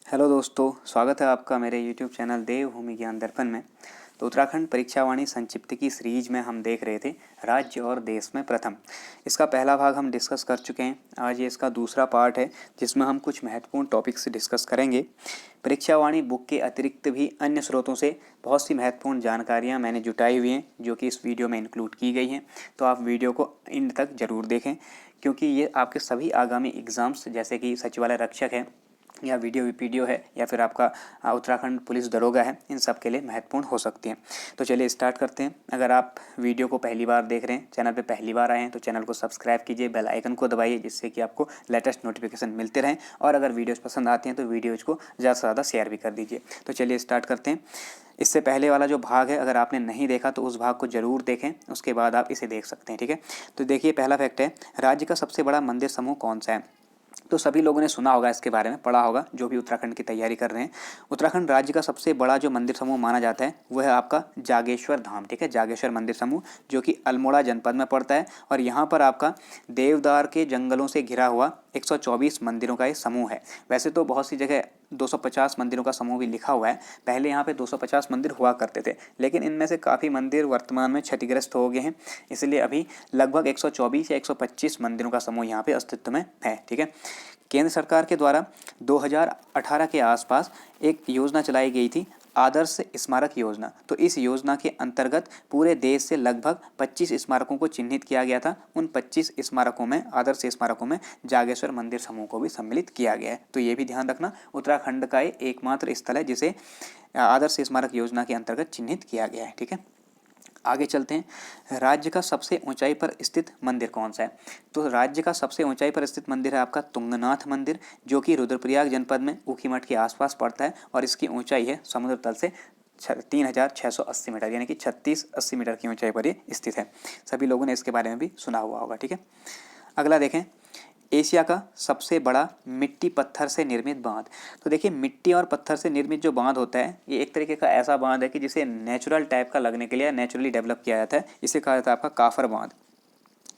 Hello दोस्तों, स्वागत है आपका मेरे YouTube चैनल देवभूमि ज्ञान दर्पण में। तो उत्तराखंड परीक्षावाणी संक्षिप्त की सीरीज में हम देख रहे थे राज्य और देश में प्रथम। इसका पहला भाग हम डिस्कस कर चुके हैं। आज ये इसका दूसरा पार्ट है जिसमें हम कुछ महत्वपूर्ण टॉपिक्स डिस्कस करेंगे। परीक्षावाणी बुक के अतिरिक्त भी अन्य स्रोतों से बहुत सी महत्वपूर्ण जानकारियाँ मैंने जुटाई हुई हैं जो कि इस वीडियो में इंक्लूड की गई हैं। तो आप वीडियो को एंड तक ज़रूर देखें क्योंकि ये आपके सभी आगामी एग्ज़ाम्स जैसे कि सचिवालय रक्षक है या वीडियो है या फिर आपका उत्तराखंड पुलिस दरोगा है, इन सब के लिए महत्वपूर्ण हो सकती हैं। तो चलिए स्टार्ट करते हैं। अगर आप वीडियो को पहली बार देख रहे हैं, चैनल पे पहली बार आए हैं तो चैनल को सब्सक्राइब कीजिए, बेल आइकन को दबाइए जिससे कि आपको लेटेस्ट नोटिफिकेशन मिलते रहें। और अगर वीडियोज़ पसंद आती हैं तो वीडियोज़ को ज़्यादा से ज़्यादा शेयर भी कर दीजिए। तो चलिए स्टार्ट करते हैं। इससे पहले वाला जो भाग है अगर आपने नहीं देखा तो उस भाग को ज़रूर देखें, उसके बाद आप इसे देख सकते हैं। ठीक है, तो देखिए पहला फैक्ट है, राज्य का सबसे बड़ा मंदिर समूह कौन सा है। तो सभी लोगों ने सुना होगा, इसके बारे में पढ़ा होगा जो भी उत्तराखंड की तैयारी कर रहे हैं। उत्तराखंड राज्य का सबसे बड़ा जो मंदिर समूह माना जाता है वह है आपका जागेश्वर धाम। ठीक है, जागेश्वर मंदिर समूह जो कि अल्मोड़ा जनपद में पड़ता है और यहाँ पर आपका देवदार के जंगलों से घिरा हुआ 124 मंदिरों का ये समूह है। वैसे तो बहुत सी जगह 250 मंदिरों का समूह भी लिखा हुआ है। पहले यहाँ पे 250 मंदिर हुआ करते थे, लेकिन इनमें से काफ़ी मंदिर वर्तमान में क्षतिग्रस्त हो गए हैं, इसलिए अभी लगभग 124 या 125 मंदिरों का समूह यहाँ पे अस्तित्व में है। ठीक है, केंद्र सरकार के द्वारा 2018 के आसपास एक योजना चलाई गई थी, आदर्श स्मारक योजना। तो इस योजना के अंतर्गत पूरे देश से लगभग 25 स्मारकों को चिन्हित किया गया था। उन 25 स्मारकों में, आदर्श स्मारकों में जागेश्वर मंदिर समूह को भी सम्मिलित किया गया है। तो ये भी ध्यान रखना, उत्तराखंड का ये एकमात्र स्थल है जिसे आदर्श स्मारक योजना के अंतर्गत चिन्हित किया गया है। ठीक है, आगे चलते हैं। राज्य का सबसे ऊंचाई पर स्थित मंदिर कौन सा है। तो राज्य का सबसे ऊंचाई पर स्थित मंदिर है आपका तुंगनाथ मंदिर, जो कि रुद्रप्रयाग जनपद में ऊखीमठ के आसपास पड़ता है और इसकी ऊंचाई है समुद्र तल से 3680 मीटर, यानी कि 3680 मीटर की ऊंचाई पर ये स्थित है। सभी लोगों ने इसके बारे में भी सुना हुआ होगा। ठीक है, अगला देखें, एशिया का सबसे बड़ा मिट्टी पत्थर से निर्मित बांध। तो देखिए, मिट्टी और पत्थर से निर्मित जो बांध होता है ये एक तरीके का ऐसा बांध है कि जिसे नेचुरल टाइप का लगने के लिए नेचुरली डेवलप किया जाता है। इसे कहा जाता है आपका काफर बांध।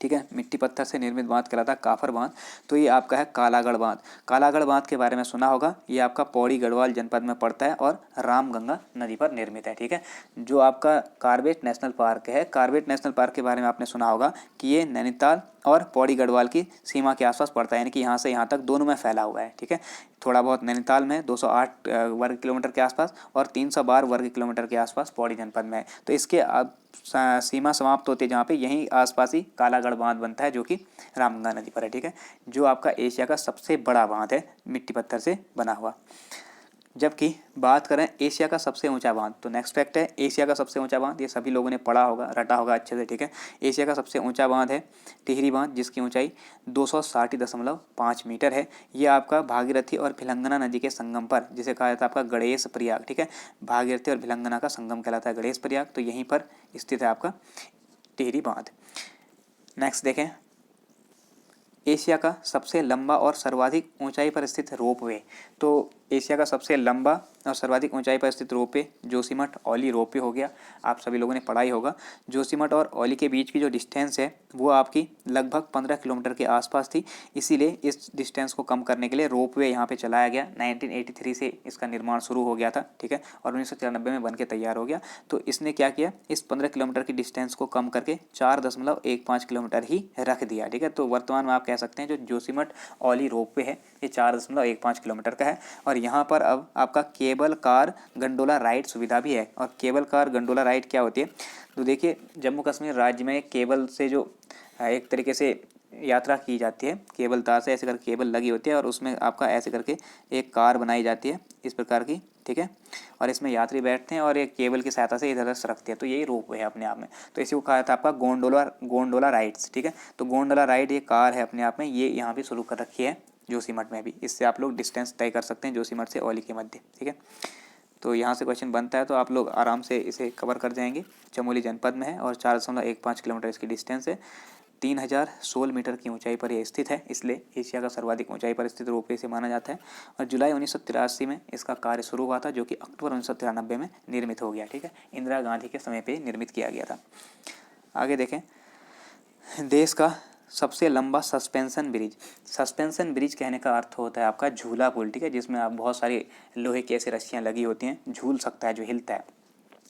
ठीक है, मिट्टी पत्थर से निर्मित बांध कहलाता है काफर बांध। तो ये आपका है कालागढ़ बांध। कालागढ़ बांध के बारे में सुना होगा, ये आपका पौड़ी गढ़वाल जनपद में पड़ता है और रामगंगा नदी पर निर्मित है। ठीक है, जो आपका कार्बेट नेशनल पार्क है, कार्बेट नेशनल पार्क के बारे में आपने सुना होगा कि ये नैनीताल और पौड़ी गढ़वाल की सीमा के आसपास पड़ता है, यानी कि यहाँ से यहाँ तक दोनों में फैला हुआ है। ठीक है, थोड़ा बहुत नैनीताल में 208 वर्ग किलोमीटर के आसपास और 312 वर्ग किलोमीटर के आसपास पौड़ी जनपद में है। तो इसके सीमा समाप्त होती है जहाँ पे, यहीं आसपास ही कालागढ़ बांध बनता है जो कि रामगंगा नदी पर है। ठीक है, जो आपका एशिया का सबसे बड़ा बांध है मिट्टी पत्थर से बना हुआ। जबकि बात करें एशिया का सबसे ऊंचा बांध, तो नेक्स्ट फैक्ट है एशिया का सबसे ऊंचा बांध, ये सभी लोगों ने पढ़ा होगा, रटा होगा अच्छे से। ठीक है, एशिया का सबसे ऊंचा बांध है टिहरी बांध, जिसकी ऊंचाई 260.5 मीटर है। ये आपका भागीरथी और भिलंगना नदी के संगम पर, जिसे कहा जाता है आपका गणेश प्रयाग। ठीक है, भागीरथी और भिलंगना का संगम कहलाता है गणेश प्रयाग, तो यहीं पर स्थित है आपका टिहरी बांध। नेक्स्ट देखें, एशिया का सबसे लंबा और सर्वाधिक ऊंचाई पर स्थित रोपवे। तो एशिया का सबसे लंबा और सर्वाधिक ऊंचाई पर स्थित रोपवे जोशीमठ औली रोपवे हो गया। आप सभी लोगों ने पढ़ाई होगा। जोशीमठ और औली के बीच की जो डिस्टेंस है वो आपकी लगभग 15 किलोमीटर के आसपास थी, इसीलिए इस डिस्टेंस को कम करने के लिए रोपवे यहाँ पे चलाया गया। 1983 से इसका निर्माण शुरू हो गया था। ठीक है, और 1994 में बन के तैयार हो गया। तो इसने क्या किया, इस 15 किलोमीटर की डिस्टेंस को कम करके 4.15 किलोमीटर ही रख दिया। ठीक है, तो वर्तमान में आप कह सकते हैं जो जोशीमठ औली रोपवे है ये 4.15 किलोमीटर का है। और यहाँ पर अब आपका केबल कार गंडोला राइड सुविधा भी है। और केबल कार गंडोला राइड क्या होती है, तो देखिए जम्मू कश्मीर राज्य में केबल से जो एक तरीके से यात्रा की जाती है, केबल तार से ऐसे करके केबल लगी होती है और उसमें आपका ऐसे करके एक कार बनाई जाती है इस प्रकार की। ठीक है, और इसमें यात्री बैठते हैं और एक केबल की सहायता से इधर उधर सरकते हैं, तो यही रोपवे है अपने आप में। तो इसी को कहा जाता है आपका गोंडोला राइड्स। ठीक है, तो गोंडोला राइड ये कार है अपने आप में, ये यहाँ भी शुरू कर रखी है जोशीमठ में भी। इससे आप लोग डिस्टेंस तय कर सकते हैं जोशीमठ से औली के मध्य। ठीक है, तो यहाँ से क्वेश्चन बनता है तो आप लोग आराम से इसे कवर कर जाएंगे। चमोली जनपद में है और 4.15 किलोमीटर इसकी डिस्टेंस है। 3016 मीटर की ऊंचाई पर यह स्थित है, इसलिए एशिया का सर्वाधिक ऊंचाई पर स्थित रोपवे से माना जाता है। और जुलाई 1983 में इसका कार्य शुरू हुआ था, जो कि अक्टूबर 1993 में निर्मित हो गया। ठीक है, इंदिरा गांधी के समय पर निर्मित किया गया था। आगे देखें, देश का सबसे लंबा सस्पेंशन ब्रिज। सस्पेंशन ब्रिज कहने का अर्थ होता है आपका झूला पुल, ठीक है, जिसमें आप बहुत सारी लोहे की ऐसी रस्सियाँ लगी होती हैं, झूल सकता है, जो हिलता है,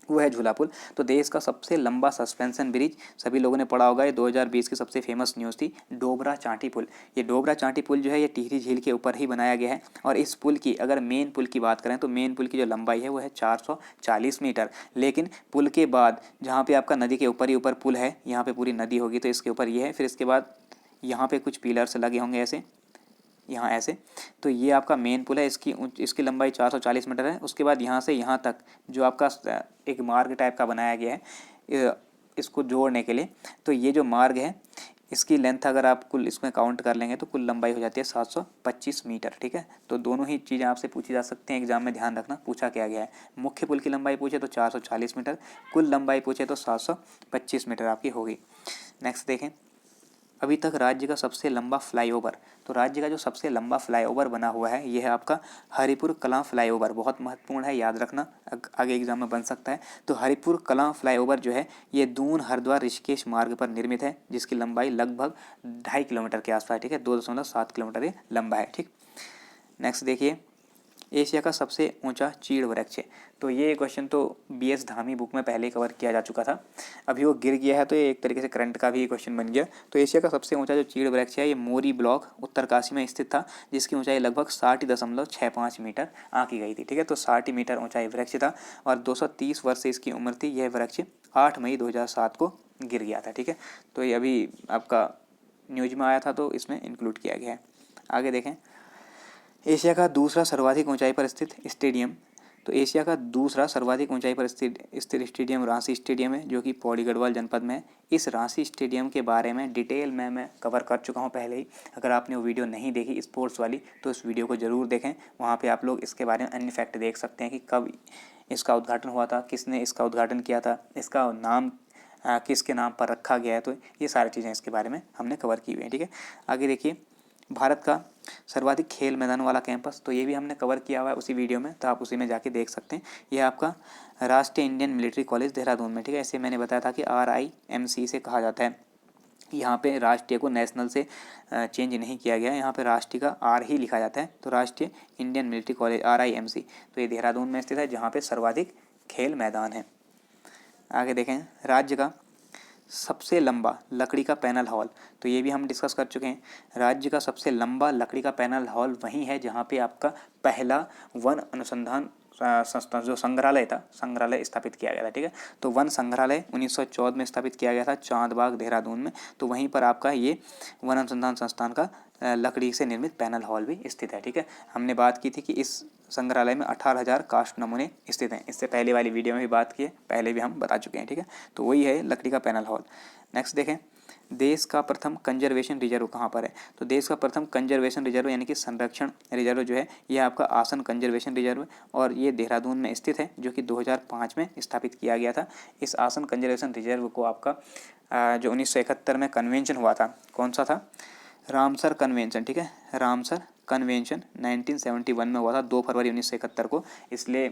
वो है झूला पुल। तो देश का सबसे लंबा सस्पेंशन ब्रिज, सभी लोगों ने पढ़ा होगा, ये 2020 की सबसे फेमस न्यूज़ थी, डोबरा चांटी पुल। ये डोबरा चांटी पुल जो है ये टिहरी झील के ऊपर ही बनाया गया है। और इस पुल की अगर मेन पुल की बात करें तो मेन पुल की जो लंबाई है वो है 440 मीटर। लेकिन पुल के बाद जहाँ पे आपका नदी के ऊपर ही ऊपर पुल है, यहाँ पे पूरी नदी होगी तो इसके ऊपर ये है, फिर इसके बाद यहाँ पे कुछ पिलर्स लगे होंगे ऐसे, यहाँ ऐसे, तो ये आपका मेन पुल है। इसकी लंबाई 440 मीटर है। उसके बाद यहाँ से यहाँ तक जो आपका एक मार्ग टाइप का बनाया गया है इसको जोड़ने के लिए, तो ये जो मार्ग है इसकी लेंथ अगर आप कुल इसमें काउंट कर लेंगे तो कुल लंबाई हो जाती है 725 मीटर, ठीक है। तो दोनों ही चीज़ें आपसे पूछी जा सकती हैं एग्जाम में, ध्यान रखना पूछा क्या गया है। मुख्य पुल की लंबाई पूछे तो 440 मीटर, कुल लंबाई पूछे तो 725 मीटर आपकी होगी। नेक्स्ट देखें, अभी तक राज्य का सबसे लंबा फ्लाईओवर। तो राज्य का जो सबसे लंबा फ्लाईओवर बना हुआ है यह है आपका हरिपुर कलां फ्लाईओवर। बहुत महत्वपूर्ण है, याद रखना, आगे एग्जाम में बन सकता है। तो हरिपुर कलां फ्लाईओवर जो है ये दून हरिद्वार ऋषिकेश मार्ग पर निर्मित है, जिसकी लंबाई लगभग 2.5 किलोमीटर के आसपास, ठीक है, 2.7 किलोमीटर ये लंबा है, ठीक। नेक्स्ट देखिए, एशिया का सबसे ऊंचा चीड़ वृक्ष है। तो ये क्वेश्चन तो BS धामी बुक में पहले कवर किया जा चुका था, अभी वो गिर गया है, तो ये एक तरीके से करंट का भी क्वेश्चन बन गया। तो एशिया का सबसे ऊंचा जो चीड़ वृक्ष है ये मोरी ब्लॉक उत्तरकाशी में स्थित था, जिसकी ऊंचाई लगभग 60.65 मीटर आंकी गई थी, ठीक है। तो 60 मीटर ऊंचाई वृक्ष था और 230 वर्ष से इसकी उम्र थी। यह वृक्ष 8 मई 2007 को गिर गया था, ठीक है। तो ये अभी आपका न्यूज में आया था तो इसमें इंक्लूड किया गया है। आगे देखें, एशिया का दूसरा सर्वाधिक ऊंचाई पर स्थित स्टेडियम। तो एशिया का दूसरा सर्वाधिक ऊंचाई पर स्थित स्टेडियम रांची स्टेडियम है, जो कि पौड़ी गढ़वाल जनपद में है। इस रांची स्टेडियम के बारे में डिटेल में मैं कवर कर चुका हूं पहले ही। अगर आपने वो वीडियो नहीं देखी स्पोर्ट्स वाली तो उस वीडियो को ज़रूर देखें, वहाँ पर आप लोग इसके बारे में अन्य फैक्ट देख सकते हैं कि कब इसका उद्घाटन हुआ था, किसने इसका उद्घाटन किया था, इसका नाम किसके नाम पर रखा गया है। तो ये सारी चीज़ें इसके बारे में हमने कवर की हुई हैं, ठीक है। आगे देखिए, भारत का सर्वाधिक खेल मैदान वाला कैंपस, तो ये भी हमने कवर किया हुआ है उसी वीडियो में, तो आप उसी में जाके देख सकते हैं। यह आपका राष्ट्रीय इंडियन मिलिट्री कॉलेज देहरादून में, ठीक है। ऐसे मैंने बताया था कि RIMC से कहा जाता है। यहाँ पे राष्ट्रीय को नेशनल से चेंज नहीं किया गया, यहाँ पे राष्ट्रीय का R ही लिखा जाता है। तो राष्ट्रीय इंडियन मिलिट्री कॉलेज RIMC, तो ये देहरादून में स्थित है, जहाँ पे सर्वाधिक खेल मैदान है। आगे देखें, राज्य का सबसे लंबा लकड़ी का पैनल हॉल, तो ये भी हम डिस्कस कर चुके हैं। राज्य का सबसे लंबा लकड़ी का पैनल हॉल वहीं है जहाँ पे आपका पहला वन अनुसंधान संस्थान जो संग्रहालय था, संग्रहालय स्थापित किया गया था, ठीक है। तो वन संग्रहालय 1914 में स्थापित किया गया था चांदबाग देहरादून में। तो वहीं पर आपका ये वन अनुसंधान संस्थान का लकड़ी से निर्मित पैनल हॉल भी स्थित है, ठीक है। हमने बात की थी कि इस संग्रहालय में 18,000 काष्ठ नमूने स्थित हैं। इससे पहले वाली वीडियो में भी बात की है, पहले भी हम बता चुके हैं, ठीक है। तो वही है लकड़ी का पैनल हॉल। नेक्स्ट देखें, देश का प्रथम कंजर्वेशन रिजर्व कहाँ पर है। तो देश का प्रथम कंजर्वेशन रिजर्व यानी कि संरक्षण रिजर्व जो है ये आपका आसन कंजर्वेशन रिजर्व, और ये देहरादून में स्थित है, जो कि 2005 में स्थापित किया गया था। इस आसन कंजर्वेशन रिजर्व को आपका जो 1971 में कन्वेंशन हुआ था, कौन सा था, रामसर कन्वेंशन, ठीक है। रामसर कन्वेंशन 1971 में हुआ था, 2 फरवरी 1971 को। इसलिए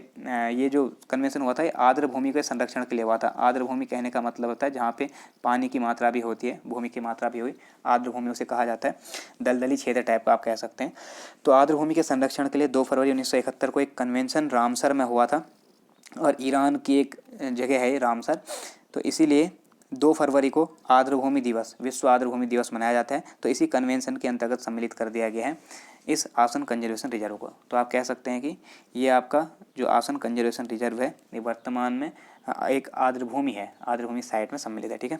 ये जो कन्वेंशन हुआ था ये आर्द्र भूमि के संरक्षण के लिए हुआ था। आर्द्र भूमि कहने का मतलब होता है जहाँ पे पानी की मात्रा भी होती है, भूमि की मात्रा भी हुई, आर्द्र भूमि उसे कहा जाता है, दलदली क्षेत्र टाइप का आप कह सकते हैं। तो आर्द्र भूमि के संरक्षण के लिए 2 फरवरी 1971 को एक कन्वेंशन रामसर में हुआ था, और ईरान की एक जगह है रामसर, तो इसीलिए 2 फरवरी को आर्द्रभूमि दिवस, विश्व आर्द्रभूमि दिवस मनाया जाता है। तो इसी कन्वेंशन के अंतर्गत सम्मिलित कर दिया गया है इस आसन कंजर्वेशन रिजर्व को। तो आप कह सकते हैं कि ये आपका जो आसन कंजर्वेशन रिजर्व है ये वर्तमान में एक आर्द्रभूमि है, आर्द्रभूमि साइट में सम्मिलित है, ठीक है।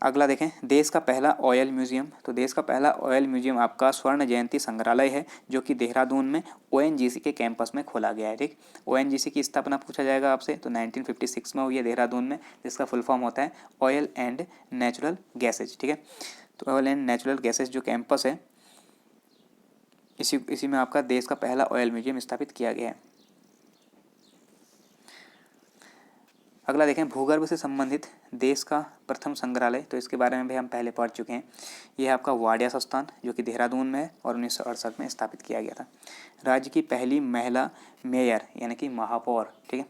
अगला देखें, देश का पहला ऑयल म्यूजियम। तो देश का पहला ऑयल म्यूजियम आपका स्वर्ण जयंती संग्रहालय है, जो कि देहरादून में ONGC के कैंपस में खोला गया है, ठीक। ONGC की स्थापना पूछा जाएगा आपसे, तो 1956 में हुई है देहरादून में, जिसका फुल फॉर्म होता है ऑयल एंड नेचुरल गैसेज, ठीक है। तो ऑयल एंड नेचुरल गैसेज जो कैंपस है इसी में आपका देश का पहला ऑयल म्यूजियम स्थापित किया गया है। अगला देखें, भूगर्भ से संबंधित देश का प्रथम संग्रहालय। तो इसके बारे में भी हम पहले पढ़ चुके हैं। यह आपका वाडिया संस्थान, जो कि देहरादून में है और 1968 में स्थापित किया गया था। राज्य की पहली महिला मेयर यानी कि महापौर, ठीक है।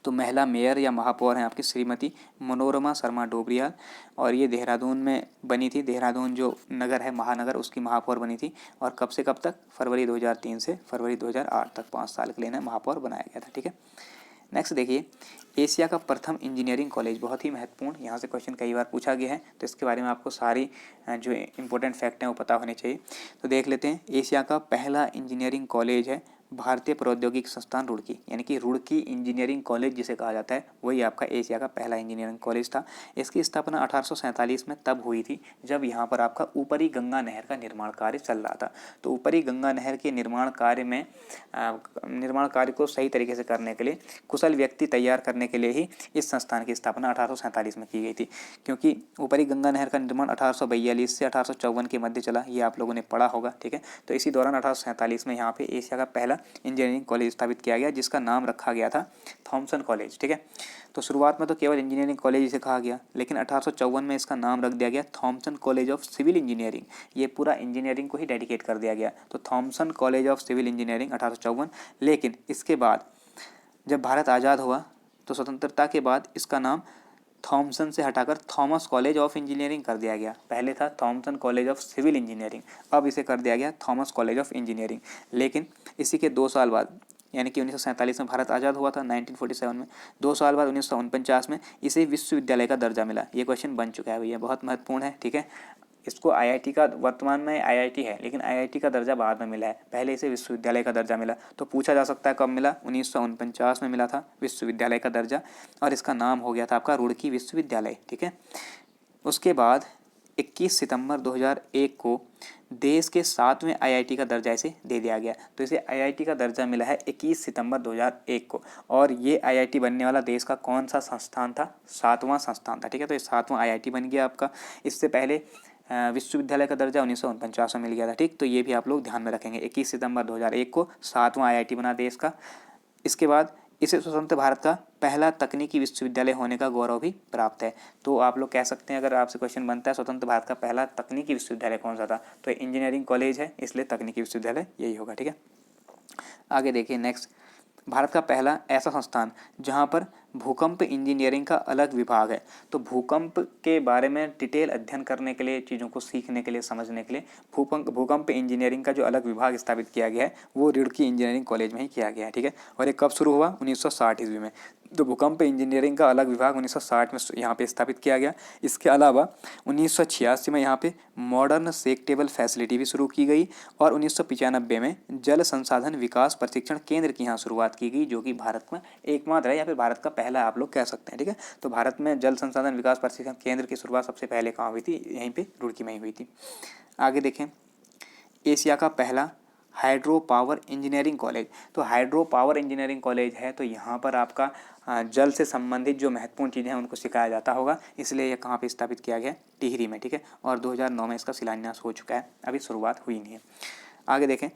तो महिला मेयर या महापौर हैं आपकी श्रीमती मनोरमा शर्मा डोबरियाल, और ये देहरादून में बनी थी। देहरादून जो नगर है, महानगर, उसकी महापौर बनी थी। और कब से कब तक? फरवरी 2003 से फरवरी 2008 तक, 5 साल के लिए इन्हें महापौर बनाया गया था। ठीक है। नेक्स्ट देखिए, एशिया का प्रथम इंजीनियरिंग कॉलेज, बहुत ही महत्वपूर्ण, यहाँ से क्वेश्चन कई बार पूछा गया है, तो इसके बारे में आपको सारी जो इंपॉर्टेंट फैक्ट हैं वो पता होने चाहिए। तो देख लेते हैं, एशिया का पहला इंजीनियरिंग कॉलेज है भारतीय प्रौद्योगिकी संस्थान रुड़की, यानी कि रुड़की इंजीनियरिंग कॉलेज जिसे कहा जाता है, वही आपका एशिया का पहला इंजीनियरिंग कॉलेज था। इसकी स्थापना 1847 में तब हुई थी जब यहाँ पर आपका ऊपरी गंगा नहर का निर्माण कार्य चल रहा था। तो ऊपरी गंगा नहर के निर्माण कार्य को सही तरीके से करने के लिए, कुशल व्यक्ति तैयार करने के लिए ही इस संस्थान की स्थापना 1847 में की गई थी। क्योंकि ऊपरी गंगा नहर का निर्माण 1842 से 1854 के मध्य चला, ये आप लोगों ने पढ़ा होगा। ठीक है। तो इसी दौरान 1847 में यहाँ पे एशिया का पहला इंजीनियरिंग कॉलेज स्थापित किया गया, जिसका नाम रखा गया था थॉमसन कॉलेज। ठीक है। तो शुरुआत में तो केवल इंजीनियरिंग कॉलेज इसे कहा गया, लेकिन 1854 में इसका नाम रख दिया गया Thomson College of Civil Engineering. ये पूरा इंजीनियरिंग को ही डेडिकेट कर दिया गया, तो Thomson College of Civil Engineering 1854। लेकिन इसके बाद जब भारत आज़ाद हुआ तो स्वतंत्रता के बाद इसका नाम थॉमसन से हटाकर थॉमस कॉलेज ऑफ इंजीनियरिंग कर दिया गया। पहले था Thomson College of Civil Engineering, अब इसे कर दिया गया थॉमस कॉलेज ऑफ इंजीनियरिंग। लेकिन इसी के 2 साल बाद, यानी कि 1947 में भारत आज़ाद हुआ था, 1947 में, 2 साल बाद 1949 में इसे विश्वविद्यालय का दर्जा मिला। ये क्वेश्चन बन चुका है भैया, बहुत महत्वपूर्ण है। ठीक है। इसको आईआईटी का, वर्तमान में आईआईटी है लेकिन आईआईटी का दर्जा बाद में मिला है, पहले इसे विश्वविद्यालय का दर्जा मिला। तो पूछा जा सकता है कब मिला? 1949 में मिला था विश्वविद्यालय का दर्जा, और इसका नाम हो गया था आपका रुड़की विश्वविद्यालय। ठीक है। उसके बाद 21 सितंबर 2001 को देश के 7वें आईआईटी का दर्जा इसे दे दिया गया। तो इसे आईआईटी का दर्जा मिला है 21 सितंबर 2001 को। और ये आईआईटी बनने वाला देश का कौन सा संस्थान था? 7वां संस्थान था। ठीक है। तो ये 7वां आईआईटी बन गया आपका। इससे पहले विश्वविद्यालय का दर्जा 1949 में मिल गया था। ठीक। तो ये भी आप लोग ध्यान में रखेंगे, 21 सितंबर 2001 को 7वां आईआईटी बना देश का। इसके बाद इसे स्वतंत्र भारत का पहला तकनीकी विश्वविद्यालय होने का गौरव भी प्राप्त है। तो आप लोग कह सकते हैं, अगर आपसे क्वेश्चन बनता है स्वतंत्र भारत का पहला तकनीकी विश्वविद्यालय कौन सा था, तो इंजीनियरिंग कॉलेज है, इसलिए तकनीकी विश्वविद्यालय यही होगा। ठीक है। आगे देखिए, नेक्स्ट, भारत का पहला ऐसा संस्थान जहां पर भूकंप इंजीनियरिंग का अलग विभाग है। तो भूकंप के बारे में डिटेल अध्ययन करने के लिए, चीज़ों को सीखने के लिए, समझने के लिए भूकंप इंजीनियरिंग का जो अलग विभाग स्थापित किया गया है वो रुड़की इंजीनियरिंग कॉलेज में ही किया गया है। ठीक है। और ये कब शुरू हुआ? 1960 ईस्वी में। तो भूकंप इंजीनियरिंग का अलग विभाग 1960 में यहाँ पे स्थापित किया गया। इसके अलावा 1986 में यहाँ पे मॉडर्न शेक टेबल फैसिलिटी भी शुरू की गई, और 1995 में जल संसाधन विकास प्रशिक्षण केंद्र की यहाँ शुरुआत की गई, जो कि भारत में एकमात्र है, या फिर भारत का पहला आप लोग कह सकते हैं। ठीक है। तो भारत में जल संसाधन विकास प्रशिक्षण केंद्र की शुरुआत सबसे पहले कहाँ हुई थी? यहीं पे रुड़की में ही हुई थी। आगे देखें, एशिया का पहला हाइड्रो पावर इंजीनियरिंग कॉलेज। तो हाइड्रो पावर इंजीनियरिंग कॉलेज है, तो यहाँ पर आपका जल से संबंधित जो महत्वपूर्ण चीज़ें हैं उनको सिखाया जाता होगा, इसलिए ये कहाँ पे स्थापित किया गया? टिहरी में। ठीक है। और 2009 में इसका शिलान्यास हो चुका है, अभी शुरुआत हुई नहीं है। आगे देखें,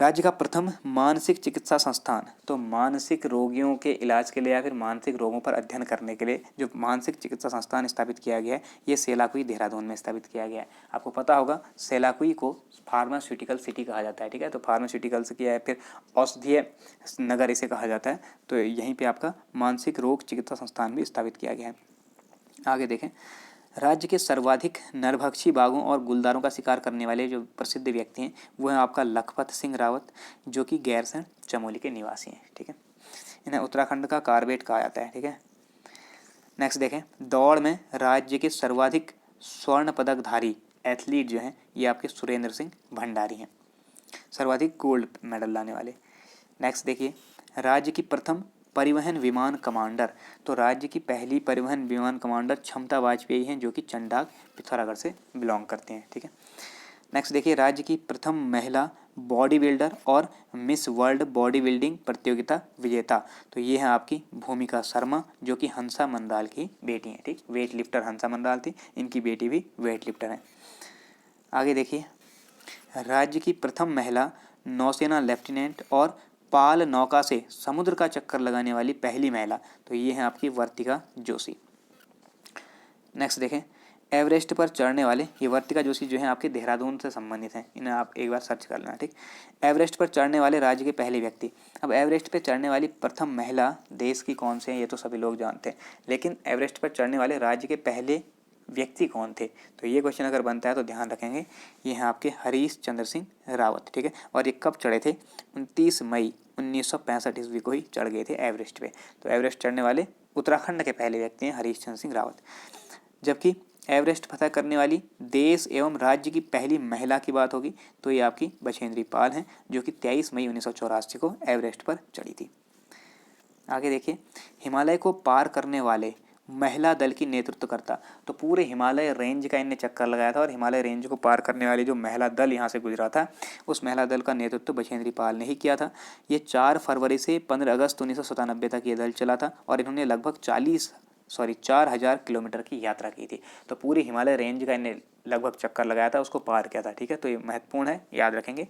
राज्य का प्रथम मानसिक चिकित्सा संस्थान। तो मानसिक रोगियों के इलाज के लिए या फिर मानसिक रोगों पर अध्ययन करने के लिए जो मानसिक चिकित्सा संस्थान स्थापित किया गया है, ये सेलाकुई देहरादून में स्थापित किया गया है। आपको पता होगा सेलाकुई को फार्मास्यूटिकल सिटी कहा जाता है। ठीक है। तो फार्मास्यूटिकल्स की है, फिर औषधीय नगर इसे कहा जाता है। तो यहीं पर आपका मानसिक रोग चिकित्सा संस्थान भी स्थापित किया गया है। आगे देखें, राज्य के सर्वाधिक नरभक्षी बाघों और गुलदारों का शिकार करने वाले जो प्रसिद्ध व्यक्ति हैं वो हैं आपका लखपत सिंह रावत, जो कि गैरसैंण चमोली के निवासी हैं। ठीक है। इन्हें उत्तराखंड का कारबेट कहा जाता है। ठीक है। नेक्स्ट देखें, दौड़ में राज्य के सर्वाधिक स्वर्ण पदकधारी एथलीट जो हैं ये आपके सुरेंद्र सिंह भंडारी हैं, सर्वाधिक गोल्ड मेडल लाने वाले। नेक्स्ट देखिए, राज्य की प्रथम परिवहन विमान कमांडर। तो राज्य की पहली परिवहन विमान कमांडर क्षमता वाजपेयी हैं, जो कि चंडाक पिथौरागढ़ से बिलोंग करते हैं। ठीक है। नेक्स्ट देखिए, राज्य की प्रथम महिला बॉडी बिल्डर और मिस वर्ल्ड बॉडी बिल्डिंग प्रतियोगिता विजेता। तो ये है आपकी भूमिका शर्मा, जो कि हंसा मंडाल की बेटी हैं। ठीक, वेट लिफ्टर हंसा मंडाल थी, इनकी बेटी भी वेट लिफ्टर है। आगे देखिए, राज्य की प्रथम महिला नौसेना लेफ्टिनेंट और पाल नौका से समुद्र का चक्कर लगाने वाली पहली महिला, तो ये है आपकी वर्तिका जोशी। नेक्स्ट देखें, एवरेस्ट पर चढ़ने वाले, ये वर्तिका जोशी जो है आपके देहरादून से संबंधित हैं, इन्हें आप एक बार सर्च कर लेना, ठीक। एवरेस्ट पर चढ़ने वाले राज्य के पहले व्यक्ति। अब एवरेस्ट पर चढ़ने वाली प्रथम महिला देश की कौन से हैं, ये तो सभी लोग जानते हैं, लेकिन एवरेस्ट पर चढ़ने वाले राज्य के पहले व्यक्ति कौन थे, तो ये क्वेश्चन अगर बनता है तो ध्यान रखेंगे, ये हैं आपके हरीश चंद्र सिंह रावत, ठीक है। और ये कब चढ़े थे, 29 मई 1965 ईस्वी को ही चढ़ गए थे एवरेस्ट पे। तो एवरेस्ट चढ़ने वाले उत्तराखंड के पहले व्यक्ति हैं हरीश चंद्र सिंह रावत। जबकि एवरेस्ट फतह करने वाली देश एवं राज्य की पहली महिला की बात होगी तो ये आपकी बछेंद्री पाल हैं, जो कि 23 मई 1984 को एवरेस्ट पर चढ़ी थी। आगे देखिए, हिमालय को पार करने वाले महिला दल की नेतृत्व करता। तो पूरे हिमालय रेंज का इनने चक्कर लगाया था और हिमालय रेंज को पार करने वाली जो महिला दल यहाँ से गुजरा था, उस महिला दल का नेतृत्व बछेंद्री पाल ने ही किया था। ये 4 फरवरी से 15 अगस्त 1997 तक ये दल चला था और इन्होंने लगभग 4,000 किलोमीटर की यात्रा की थी। तो पूरी हिमालय रेंज का इन्हें लगभग चक्कर लगाया था, उसको पार किया था, ठीक है। तो ये महत्वपूर्ण है, याद रखेंगे।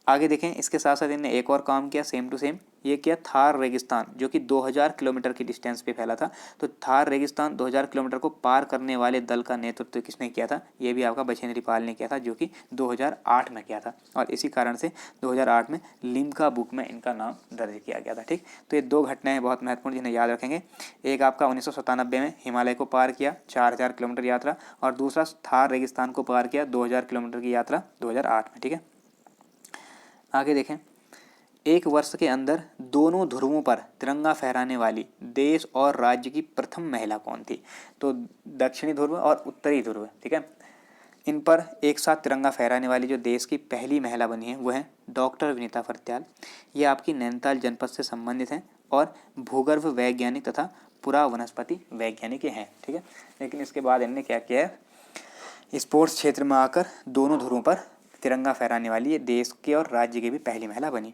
आगे देखें, इसके साथ साथ इन्होंने एक और काम किया सेम टू सेम, ये किया थार रेगिस्तान, जो कि 2000 किलोमीटर की डिस्टेंस पे फैला था। तो थार रेगिस्तान 2000 किलोमीटर को पार करने वाले दल का नेतृत्व किसने किया था, ये भी आपका बछेंद्री पाल ने किया था, जो कि 2008 में किया था। और इसी कारण से 2008 में लिम्का बुक में इनका नाम दर्ज किया गया था, ठीक। तो ये 2 घटनाएं बहुत महत्वपूर्ण जिन्हें याद रखेंगे। एक आपका 1997 में हिमालय को पार किया 4000 किलोमीटर यात्रा, और दूसरा थार रेगिस्तान को पार किया 2000 किलोमीटर की यात्रा 2008 में, ठीक है। आगे देखें, एक वर्ष के अंदर दोनों ध्रुवों पर तिरंगा फहराने वाली देश और राज्य की प्रथम महिला कौन थी। तो दक्षिणी ध्रुव और उत्तरी ध्रुव, ठीक है, इन पर एक साथ तिरंगा फहराने वाली जो देश की पहली महिला बनी है वो है डॉक्टर विनीता फर्त्याल। ये आपकी नैनीताल जनपद से संबंधित हैं और भूगर्भ वैज्ञानिक तथा पुरा वनस्पति वैज्ञानिक हैं, ठीक है। लेकिन इसके बाद इन्होंने क्या किया है, स्पोर्ट्स क्षेत्र में आकर दोनों ध्रुवों पर तिरंगा फहराने वाली ये देश के और राज्य की भी पहली महिला बनी।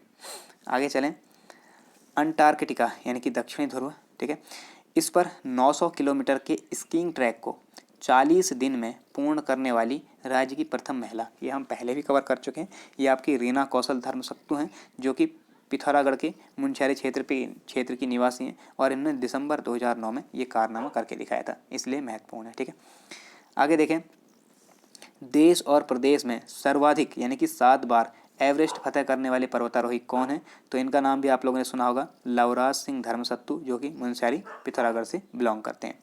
आगे चलें, अंटार्कटिका यानी कि दक्षिणी ध्रुव, ठीक है, इस पर 900 किलोमीटर के स्कीइंग ट्रैक को 40 दिन में पूर्ण करने वाली राज्य की प्रथम महिला, ये हम पहले भी कवर कर चुके हैं, ये आपकी रीना कौशल धर्मसत्तू हैं, जो कि पिथौरागढ़ के मुनस्यारी क्षेत्र की निवासी हैं और इन्होंने दिसंबर 2009 में ये कारनामा करके दिखाया था, इसलिए महत्वपूर्ण है, ठीक है। आगे देखें, देश और प्रदेश में सर्वाधिक यानी कि 7 बार एवरेस्ट फतह करने वाले पर्वतारोही कौन है, तो इनका नाम भी आप लोगों ने सुना होगा, लवराज सिंह धर्मसत्तू, जो कि मुनस्यारी पिथौरागढ़ से बिलोंग करते हैं।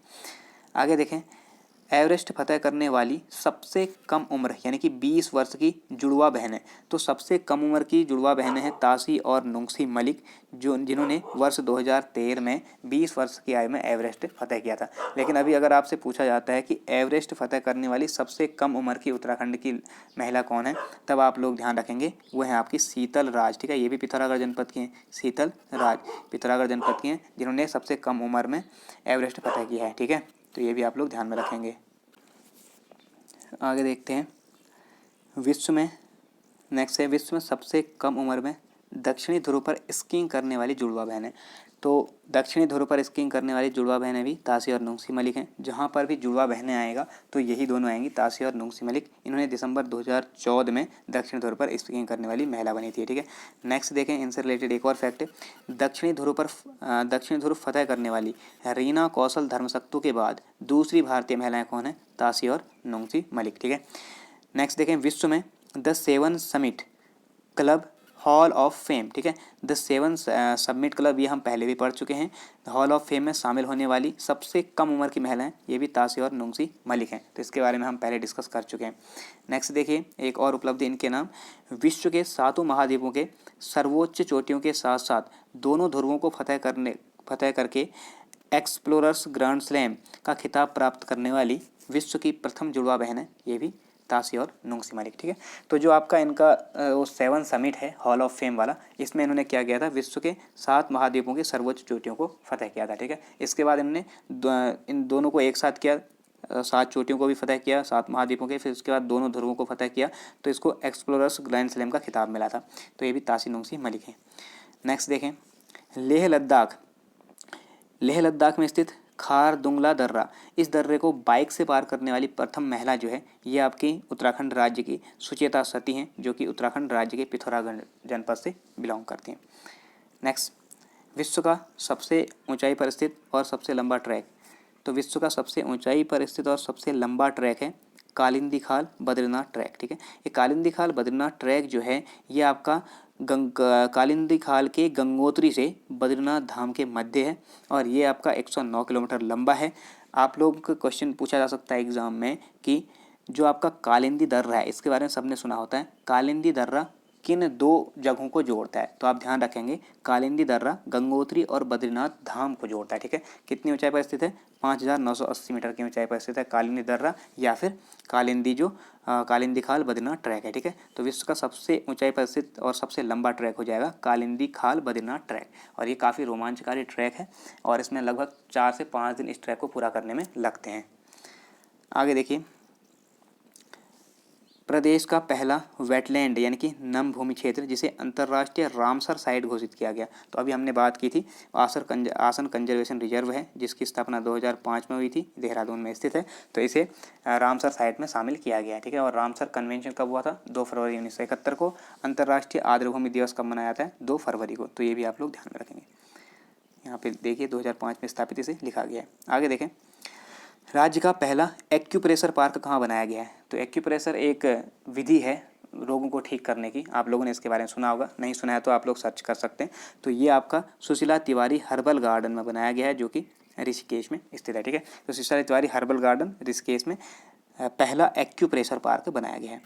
आगे देखें, एवरेस्ट फतह करने वाली सबसे कम उम्र यानी कि 20 वर्ष की जुड़वा बहनें, तो सबसे कम उम्र की जुड़वा बहनें हैं तासी और नुंगसी मलिक, जिन्होंने वर्ष 2013 में 20 वर्ष की आयु में एवरेस्ट फतह किया था। लेकिन अभी अगर आपसे पूछा जाता है कि एवरेस्ट फतह करने वाली सबसे कम उम्र की उत्तराखंड की महिला कौन है, तब आप लोग ध्यान रखेंगे वो है आपकी शीतल राज, ठीक है। ये भी पिथौरागढ़ जनपद की हैं, शीतल राज पिथौरागढ़ जनपद की हैं, जिन्होंने सबसे कम उम्र में एवरेस्ट फतह किया है, ठीक है। तो ये भी आप लोग ध्यान में रखेंगे। आगे देखते हैं, विश्व में नेक्स्ट है, विश्व में सबसे कम उम्र में दक्षिणी ध्रुव पर स्कीइंग करने वाली जुड़वा बहनें। तो दक्षिणी ध्रुव पर स्कीइंग करने वाली जुड़वा बहनें भी तासी और नुंगसी मलिक हैं। जहाँ पर भी जुड़वा बहनें आएगा तो यही दोनों आएंगी, तासी और नुंगसी मलिक। इन्होंने दिसंबर 2014 में दक्षिणी ध्रुव पर स्कीइंग करने वाली महिला बनी थी, ठीक है। नेक्स्ट देखें, इनसे रिलेटेड एक और फैक्ट है, दक्षिणी ध्रुव फतह करने वाली रीना कौशल धर्मसत्तू के बाद दूसरी भारतीय महिलाएं कौन है, तासी और नुंगसी मलिक, ठीक है। नेक्स्ट देखें, विश्व में the 7 summit club hall of fame, ठीक है, द 7 समिट क्लब, ये हम पहले भी पढ़ चुके हैं। हॉल ऑफ फेम में शामिल होने वाली सबसे कम उम्र की महिलाएं, ये भी तासी और नुंगसी मलिक हैं, तो इसके बारे में हम पहले डिस्कस कर चुके हैं। नेक्स्ट देखिए, एक और उपलब्धि इनके नाम, विश्व के 7 महाद्वीपों के सर्वोच्च चोटियों के साथ साथ दोनों ध्रुवों को फतह करके एक्सप्लोरर्स ग्रैंड स्लैम का खिताब प्राप्त करने वाली विश्व की प्रथम जुड़वा बहन है, ये भी तासी और नुंगसी मलिक, ठीक है। तो जो आपका इनका वो 7 समिट है हॉल ऑफ फेम वाला, इसमें इन्होंने क्या किया था, विश्व के 7 महाद्वीपों के सर्वोच्च चोटियों को फतह किया था, ठीक है। इसके बाद इन्होंने इन दोनों को एक साथ किया, 7 चोटियों को भी फतह किया, 7 महाद्वीपों के, फिर उसके बाद दोनों ध्रुवों को फतह किया, तो इसको एक्सप्लोरर्स ग्रैंड स्लैम का खिताब मिला था। तो ये भी तासी नुंगसी मलिक है। नेक्स्ट देखें, लेह लद्दाख में स्थित खारदुंगला दर्रा, इस दर्रे को बाइक से पार करने वाली प्रथम महिला जो है, ये आपकी उत्तराखंड राज्य की सुचेता सती हैं, जो कि उत्तराखंड राज्य के पिथौरागढ़ जनपद से बिलोंग करती हैं। नेक्स्ट, विश्व का सबसे ऊंचाई पर स्थित और सबसे लंबा ट्रैक, तो विश्व का सबसे ऊंचाई पर स्थित और सबसे लंबा ट्रैक है कालिंदी खाल बद्रीनाथ ट्रैक। ठीक है, ये कालिंदी खाल बद्रीनाथ ट्रैक जो है ये आपका कालिंदी खाल के गंगोत्री से बद्रीनाथ धाम के मध्य है और ये आपका 109 किलोमीटर लंबा है। आप लोगों को क्वेश्चन पूछा जा सकता है एग्जाम में कि जो आपका कालिंदी दर्रा है इसके बारे में सबने सुना होता है, कालिंदी दर्रा किन दो जगहों को जोड़ता है? तो आप ध्यान रखेंगे कालिंदी दर्रा गंगोत्री और बद्रीनाथ धाम को जोड़ता है। ठीक है, कितनी ऊंचाई पर स्थित है? 5980 मीटर की ऊंचाई पर स्थित है कालिंदी दर्रा या फिर कालिंदी जो कालिंदी खाल बद्रीनाथ ट्रैक है। ठीक है, तो विश्व का सबसे ऊंचाई पर स्थित और सबसे लंबा ट्रैक हो जाएगा कालिंदी खाल बद्रीनाथ ट्रैक और ये काफ़ी रोमांचकारी ट्रैक है और इसमें लगभग 4 से 5 दिन इस ट्रैक को पूरा करने में लगते हैं। आगे देखिए, प्रदेश का पहला वेटलैंड यानी कि नम भूमि क्षेत्र जिसे अंतर्राष्ट्रीय रामसर साइट घोषित किया गया। तो अभी हमने बात की थी आसन कंजर्वेशन रिजर्व है जिसकी स्थापना 2005 में हुई थी, देहरादून में स्थित है, तो इसे रामसर साइट में शामिल किया गया है। ठीक है, और रामसर कन्वेंशन कब हुआ था? 2 फरवरी 1971 को। अंतर्राष्ट्रीय आर्द्रभूमि दिवस कब मनाया जाता है? 2 फरवरी को। तो ये भी आप लोग ध्यान में रखेंगे। यहाँ पे देखिए 2005 में स्थापित इसे लिखा गया है। आगे देखें, राज्य का पहला एक्यूप्रेशर पार्क कहाँ बनाया गया है? तो एक्यूप्रेशर एक विधि है रोगों को ठीक करने की, आप लोगों ने इसके बारे में सुना होगा, नहीं सुना है तो आप लोग सर्च कर सकते हैं। तो ये आपका सुशीला तिवारी हर्बल गार्डन में बनाया गया है जो कि ऋषिकेश में स्थित है। ठीक है, तो सुशीला तिवारी हर्बल गार्डन ऋषिकेश में पहला एक्यूप्रेशर पार्क बनाया गया है।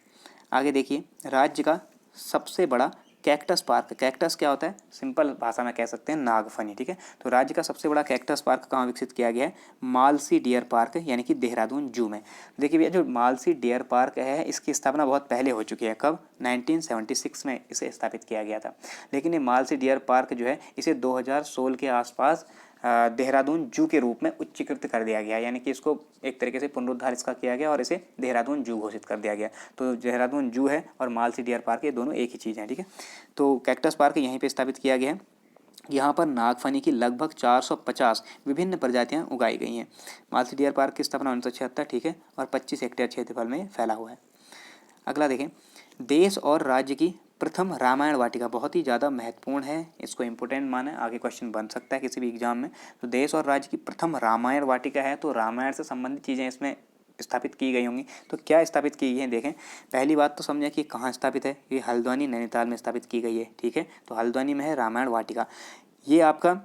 आगे देखिए, राज्य का सबसे बड़ा कैक्टस पार्क, कैक्टस क्या होता है? सिंपल भाषा में कह सकते हैं नागफनी। ठीक है, तो राज्य का सबसे बड़ा कैक्टस पार्क कहाँ विकसित किया गया है? मालसी डियर पार्क यानी कि देहरादून जू में। देखिए भैया, जो मालसी डियर पार्क है इसकी स्थापना बहुत पहले हो चुकी है। कब? 1976 में इसे स्थापित किया गया था, लेकिन ये मालसी डियर पार्क जो है इसे 2016 के आसपास देहरादून जू के रूप में उच्चीकृत कर दिया गया, यानी कि इसको एक तरीके से पुनरुद्धार इसका किया गया और इसे देहरादून जू घोषित कर दिया गया। तो देहरादून जू है और मालसी डियर पार्क ये दोनों एक ही चीज़ है। ठीक है, तो कैक्टस पार्क यहीं पे स्थापित किया गया है। यहाँ पर नागफनी की लगभग 450 विभिन्न प्रजातियाँ उगाई गई हैं। मालसी डियर पार्क की स्थापना 1976, ठीक है, और 25 हेक्टेयर क्षेत्रफल में फैला हुआ है। अगला देखें, देश और राज्य की प्रथम रामायण वाटिका बहुत ही ज़्यादा महत्वपूर्ण है, इसको इम्पोर्टेंट माना है, आगे क्वेश्चन बन सकता है किसी भी एग्जाम में। तो देश और राज्य की प्रथम रामायण वाटिका है, तो रामायण से संबंधित चीज़ें इसमें स्थापित की गई होंगी। तो क्या स्थापित की गई है? देखें, पहली बात तो समझें कि कहाँ स्थापित है। ये हल्द्वानी नैनीताल में स्थापित की गई है। ठीक है, तो हल्द्वानी में है रामायण वाटिका। ये आपका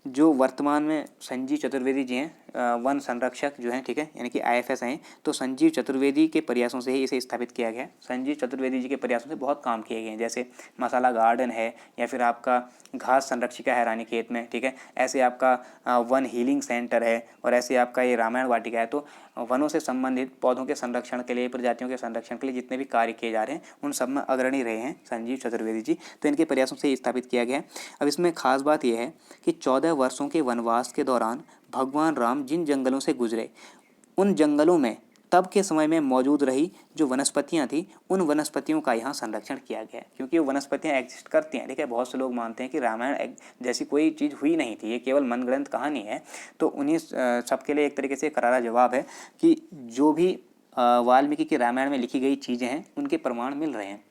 जो वर्तमान में संजीव चतुर्वेदी जी हैं वन संरक्षक जो हैं, ठीक है, यानी कि IFS हैं, तो संजीव चतुर्वेदी के प्रयासों से ही इसे स्थापित किया गया है। संजीव चतुर्वेदी जी के प्रयासों से बहुत काम किए गए हैं, जैसे मसाला गार्डन है या फिर आपका घास संरक्षिका है रानीखेत में। ठीक है, ऐसे आपका वन हीलिंग सेंटर है और ऐसे आपका ये रामायण वाटिका है। तो वनों से संबंधित पौधों के संरक्षण के लिए, प्रजातियों के संरक्षण के लिए जितने भी कार्य किए जा रहे हैं उन सब में अग्रणी रहे हैं संजीव चतुर्वेदी जी, तो इनके प्रयासों से स्थापित किया गया है। अब इसमें खास बात यह है कि 14 वर्षों के वनवास के दौरान भगवान राम जिन जंगलों से गुजरे उन जंगलों में तब के समय में मौजूद रही जो वनस्पतियां थी उन वनस्पतियों का यहाँ संरक्षण किया गया, क्योंकि वो वनस्पतियां एग्जिस्ट करती हैं। ठीक है, बहुत से लोग मानते हैं कि रामायण जैसी कोई चीज़ हुई नहीं थी, ये केवल मनगढ़ंत कहानी है। तो उन्हीं सबके लिए एक तरीके से करारा जवाब है कि जो भी वाल्मीकि के रामायण में लिखी गई चीज़ें हैं उनके प्रमाण मिल रहे हैं।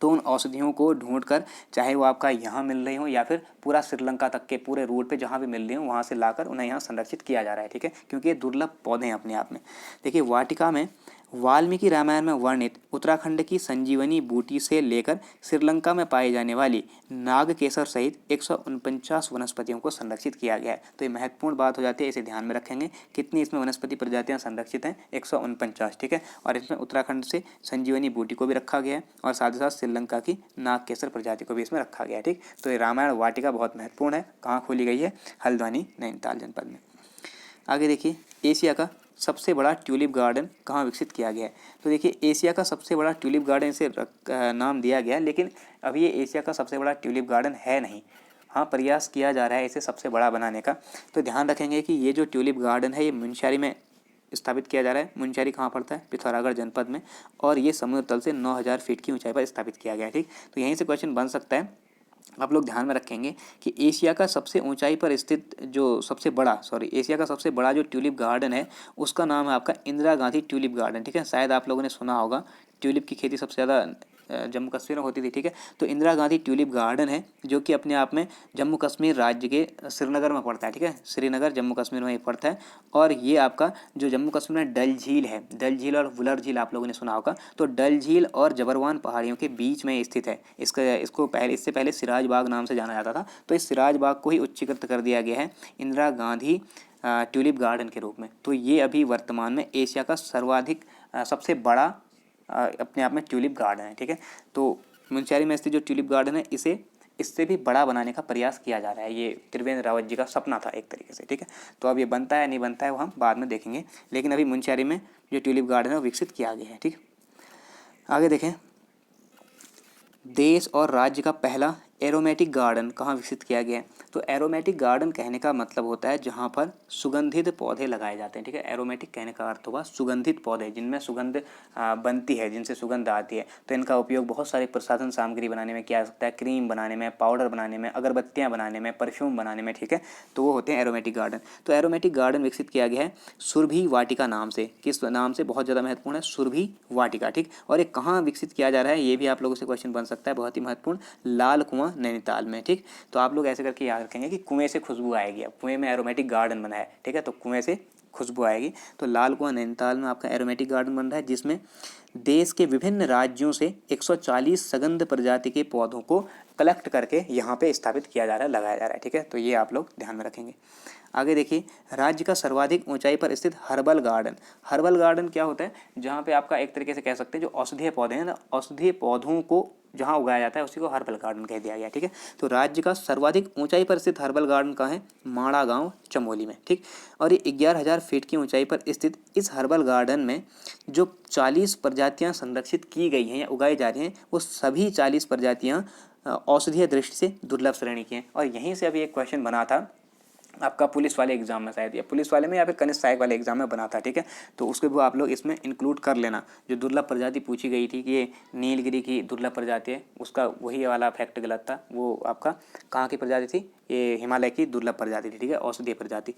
तो उन औषधियों को ढूंढकर, चाहे वो आपका यहाँ मिल रही हो या फिर पूरा श्रीलंका तक के पूरे रूट पे जहाँ भी मिल रही हो वहाँ से लाकर उन्हें यहाँ संरक्षित किया जा रहा है। ठीक है, क्योंकि ये दुर्लभ पौधे हैं अपने आप में। देखिए, वाटिका में वाल्मीकि रामायण में वर्णित उत्तराखंड की संजीवनी बूटी से लेकर श्रीलंका में पाई जाने वाली नागकेसर सहित 149 वनस्पतियों को संरक्षित किया गया है। तो ये महत्वपूर्ण बात हो जाती है, इसे ध्यान में रखेंगे। कितनी इसमें वनस्पति प्रजातियां संरक्षित हैं? 149। ठीक है, और इसमें उत्तराखंड से संजीवनी बूटी को भी रखा गया है और साथ ही साथ श्रीलंका की नागकेसर प्रजाति को भी इसमें रखा गया है। ठीक, तो ये रामायण वाटिका बहुत महत्वपूर्ण है। कहाँ खोली गई है? हल्द्वानी नैनीताल जनपद में। आगे देखिए, एशिया का सबसे बड़ा ट्यूलिप गार्डन कहाँ विकसित किया गया है? तो देखिए, एशिया का सबसे बड़ा ट्यूलिप गार्डन इसे नाम दिया गया, लेकिन अभी ये एशिया का सबसे बड़ा ट्यूलिप गार्डन है नहीं। हाँ, प्रयास किया जा रहा है इसे सबसे बड़ा बनाने का। तो ध्यान रखेंगे कि ये जो ट्यूलिप गार्डन है ये मुनस्यारी में स्थापित किया जा रहा है। मुनस्यारी कहाँ पड़ता है? पिथौरागढ़ जनपद में, और ये समुद्र तल से 9000 फीट की ऊंचाई पर स्थापित किया गया है। ठीक, तो यहीं से क्वेश्चन बन सकता है। आप लोग ध्यान में रखेंगे कि एशिया का सबसे ऊंचाई पर स्थित एशिया का सबसे बड़ा जो ट्यूलिप गार्डन है उसका नाम है आपका इंदिरा गांधी ट्यूलिप गार्डन। ठीक है, शायद आप लोगों ने सुना होगा, ट्यूलिप की खेती सबसे ज़्यादा जम्मू कश्मीर में होती थी, ठीक है। तो इंदिरा गांधी ट्यूलिप गार्डन है जो कि अपने आप में जम्मू कश्मीर राज्य के श्रीनगर में पड़ता है, ठीक है। श्रीनगर जम्मू कश्मीर में ही पड़ता है। और ये आपका जो जम्मू कश्मीर में डल झील है, डल झील और वुलर झील आप लोगों ने सुना होगा, तो डल झील और जबरवान पहाड़ियों के बीच में स्थित है। इससे पहले सिराज बाग नाम से जाना जाता था, तो इस सिराज बाग को ही उच्चीकृत कर दिया गया है इंदिरा गांधी ट्यूलिप गार्डन के रूप में। तो ये अभी वर्तमान में एशिया का सर्वाधिक सबसे बड़ा अपने आप में ट्यूलिप गार्डन है, ठीक है। तो मुंशियारी में स्थित जो ट्यूलिप गार्डन है इसे इससे भी बड़ा बनाने का प्रयास किया जा रहा है। ये त्रिवेंद्र रावत जी का सपना था एक तरीके से, ठीक है। तो अब ये बनता है नहीं बनता है वो हम बाद में देखेंगे, लेकिन अभी मुंशियारी में जो ट्यूलिप गार्डन है वो विकसित किया गया है, ठीक। आगे देखें, देश और राज्य का पहला एरोमेटिक गार्डन कहाँ विकसित किया गया है। तो एरोमेटिक गार्डन कहने का मतलब होता है जहाँ पर सुगंधित पौधे लगाए जाते हैं, ठीक है। एरोमेटिक कहने का अर्थ हुआ सुगंधित पौधे, जिनमें सुगंध बनती है, जिनसे सुगंध आती है। तो इनका उपयोग बहुत सारी प्रसाधन सामग्री बनाने में किया जा सकता है, क्रीम बनाने में, पाउडर बनाने में, अगरबत्तियाँ बनाने में, परफ्यूम बनाने में, ठीक है। तो वो होते हैं एरोमेटिक गार्डन। तो एरोमेटिक गार्डन विकसित किया गया है सुरभि वाटिका नाम से। किस नाम से? बहुत ज़्यादा महत्वपूर्ण है, सुरभि वाटिका, ठीक। और ये कहाँ विकसित किया जा रहा है ये भी आप लोगों से क्वेश्चन बन सकता है, बहुत ही महत्वपूर्ण, लाल कुआं नैनीताल में, ठीक। तो आप लोग ऐसे करके याद रखेंगे कि कुएं से खुशबू आएगी। अब कुएं में एरोमेटिक गार्डन बना है, ठीक है, तो कुएं से खुशबू आएगी। तो लाल कुआं नैनीताल में आपका एरोमेटिक गार्डन बन रहा है, जिसमें देश के विभिन्न राज्यों से 140 सगंध प्रजाति के पौधों को कलेक्ट करके यहाँ पे स्थापित किया जा रहा है, लगाया जा रहा है, ठीक है। तो ये आप लोग ध्यान में रखेंगे। आगे देखिए, राज्य का सर्वाधिक ऊंचाई पर स्थित हर्बल गार्डन। हर्बल गार्डन क्या होता है? जहाँ पे आपका एक तरीके से कह सकते हैं जो औषधीय पौधे हैं ना, औषधीय पौधों को जहाँ उगाया जाता है उसी को हर्बल गार्डन कह दिया गया, ठीक है। तो राज्य का सर्वाधिक ऊंचाई पर स्थित हर्बल गार्डन कहाँ है? माड़ा गांव, चमोली में, ठीक। और ये 11,000 फीट की ऊंचाई पर स्थित इस हर्बल गार्डन में जो 40 प्रजातियाँ संरक्षित की गई हैं या उगाई जा रही हैं, वो सभी 40 प्रजातियाँ औषधीय दृष्टि से दुर्लभ श्रेणी की हैं। और यहीं से अभी एक क्वेश्चन बना था आपका पुलिस वाले एग्जाम में, शायद या पुलिस वाले में या फिर कनिष्ठ सहायक वाले एग्जाम में बना था, ठीक है। तो उसके भी आप लोग इसमें इंक्लूड कर लेना। जो दुर्लभ प्रजाति पूछी गई थी कि ये नीलगिरी की दुर्लभ प्रजाति है, उसका वही वाला फैक्ट गलत था। वो आपका कहाँ की प्रजाति थी? ये हिमालय की दुर्लभ प्रजाति थी, ठीक है, औषधीय प्रजाति।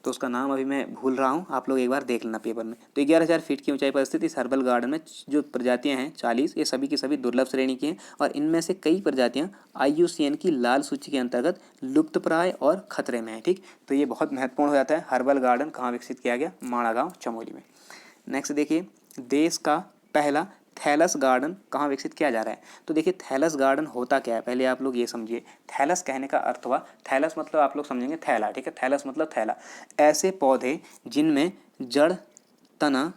तो उसका नाम अभी मैं भूल रहा हूँ, आप लोग एक बार देख लेना पेपर में। तो 11,000 फीट की ऊंचाई पर स्थित इस हर्बल गार्डन में जो प्रजातियाँ हैं 40, ये सभी की सभी दुर्लभ श्रेणी की हैं। और इनमें से कई प्रजातियाँ IUCN की लाल सूची के अंतर्गत लुप्तप्राय और खतरे में है, ठीक। तो ये बहुत महत्वपूर्ण हो जाता है। हर्बल गार्डन कहाँ विकसित किया गया? माड़ा गाँव, चमोली में। नेक्स्ट देखिए, देश का पहला थैलस गार्डन कहाँ विकसित किया जा रहा है। तो देखिए, थैलस गार्डन होता क्या है, पहले आप लोग ये समझिए। थैलस कहने का अर्थ हुआ, थैलस मतलब आप लोग समझेंगे थैला, ठीक है। थैलस मतलब थैला, ऐसे पौधे जिनमें जड़, तना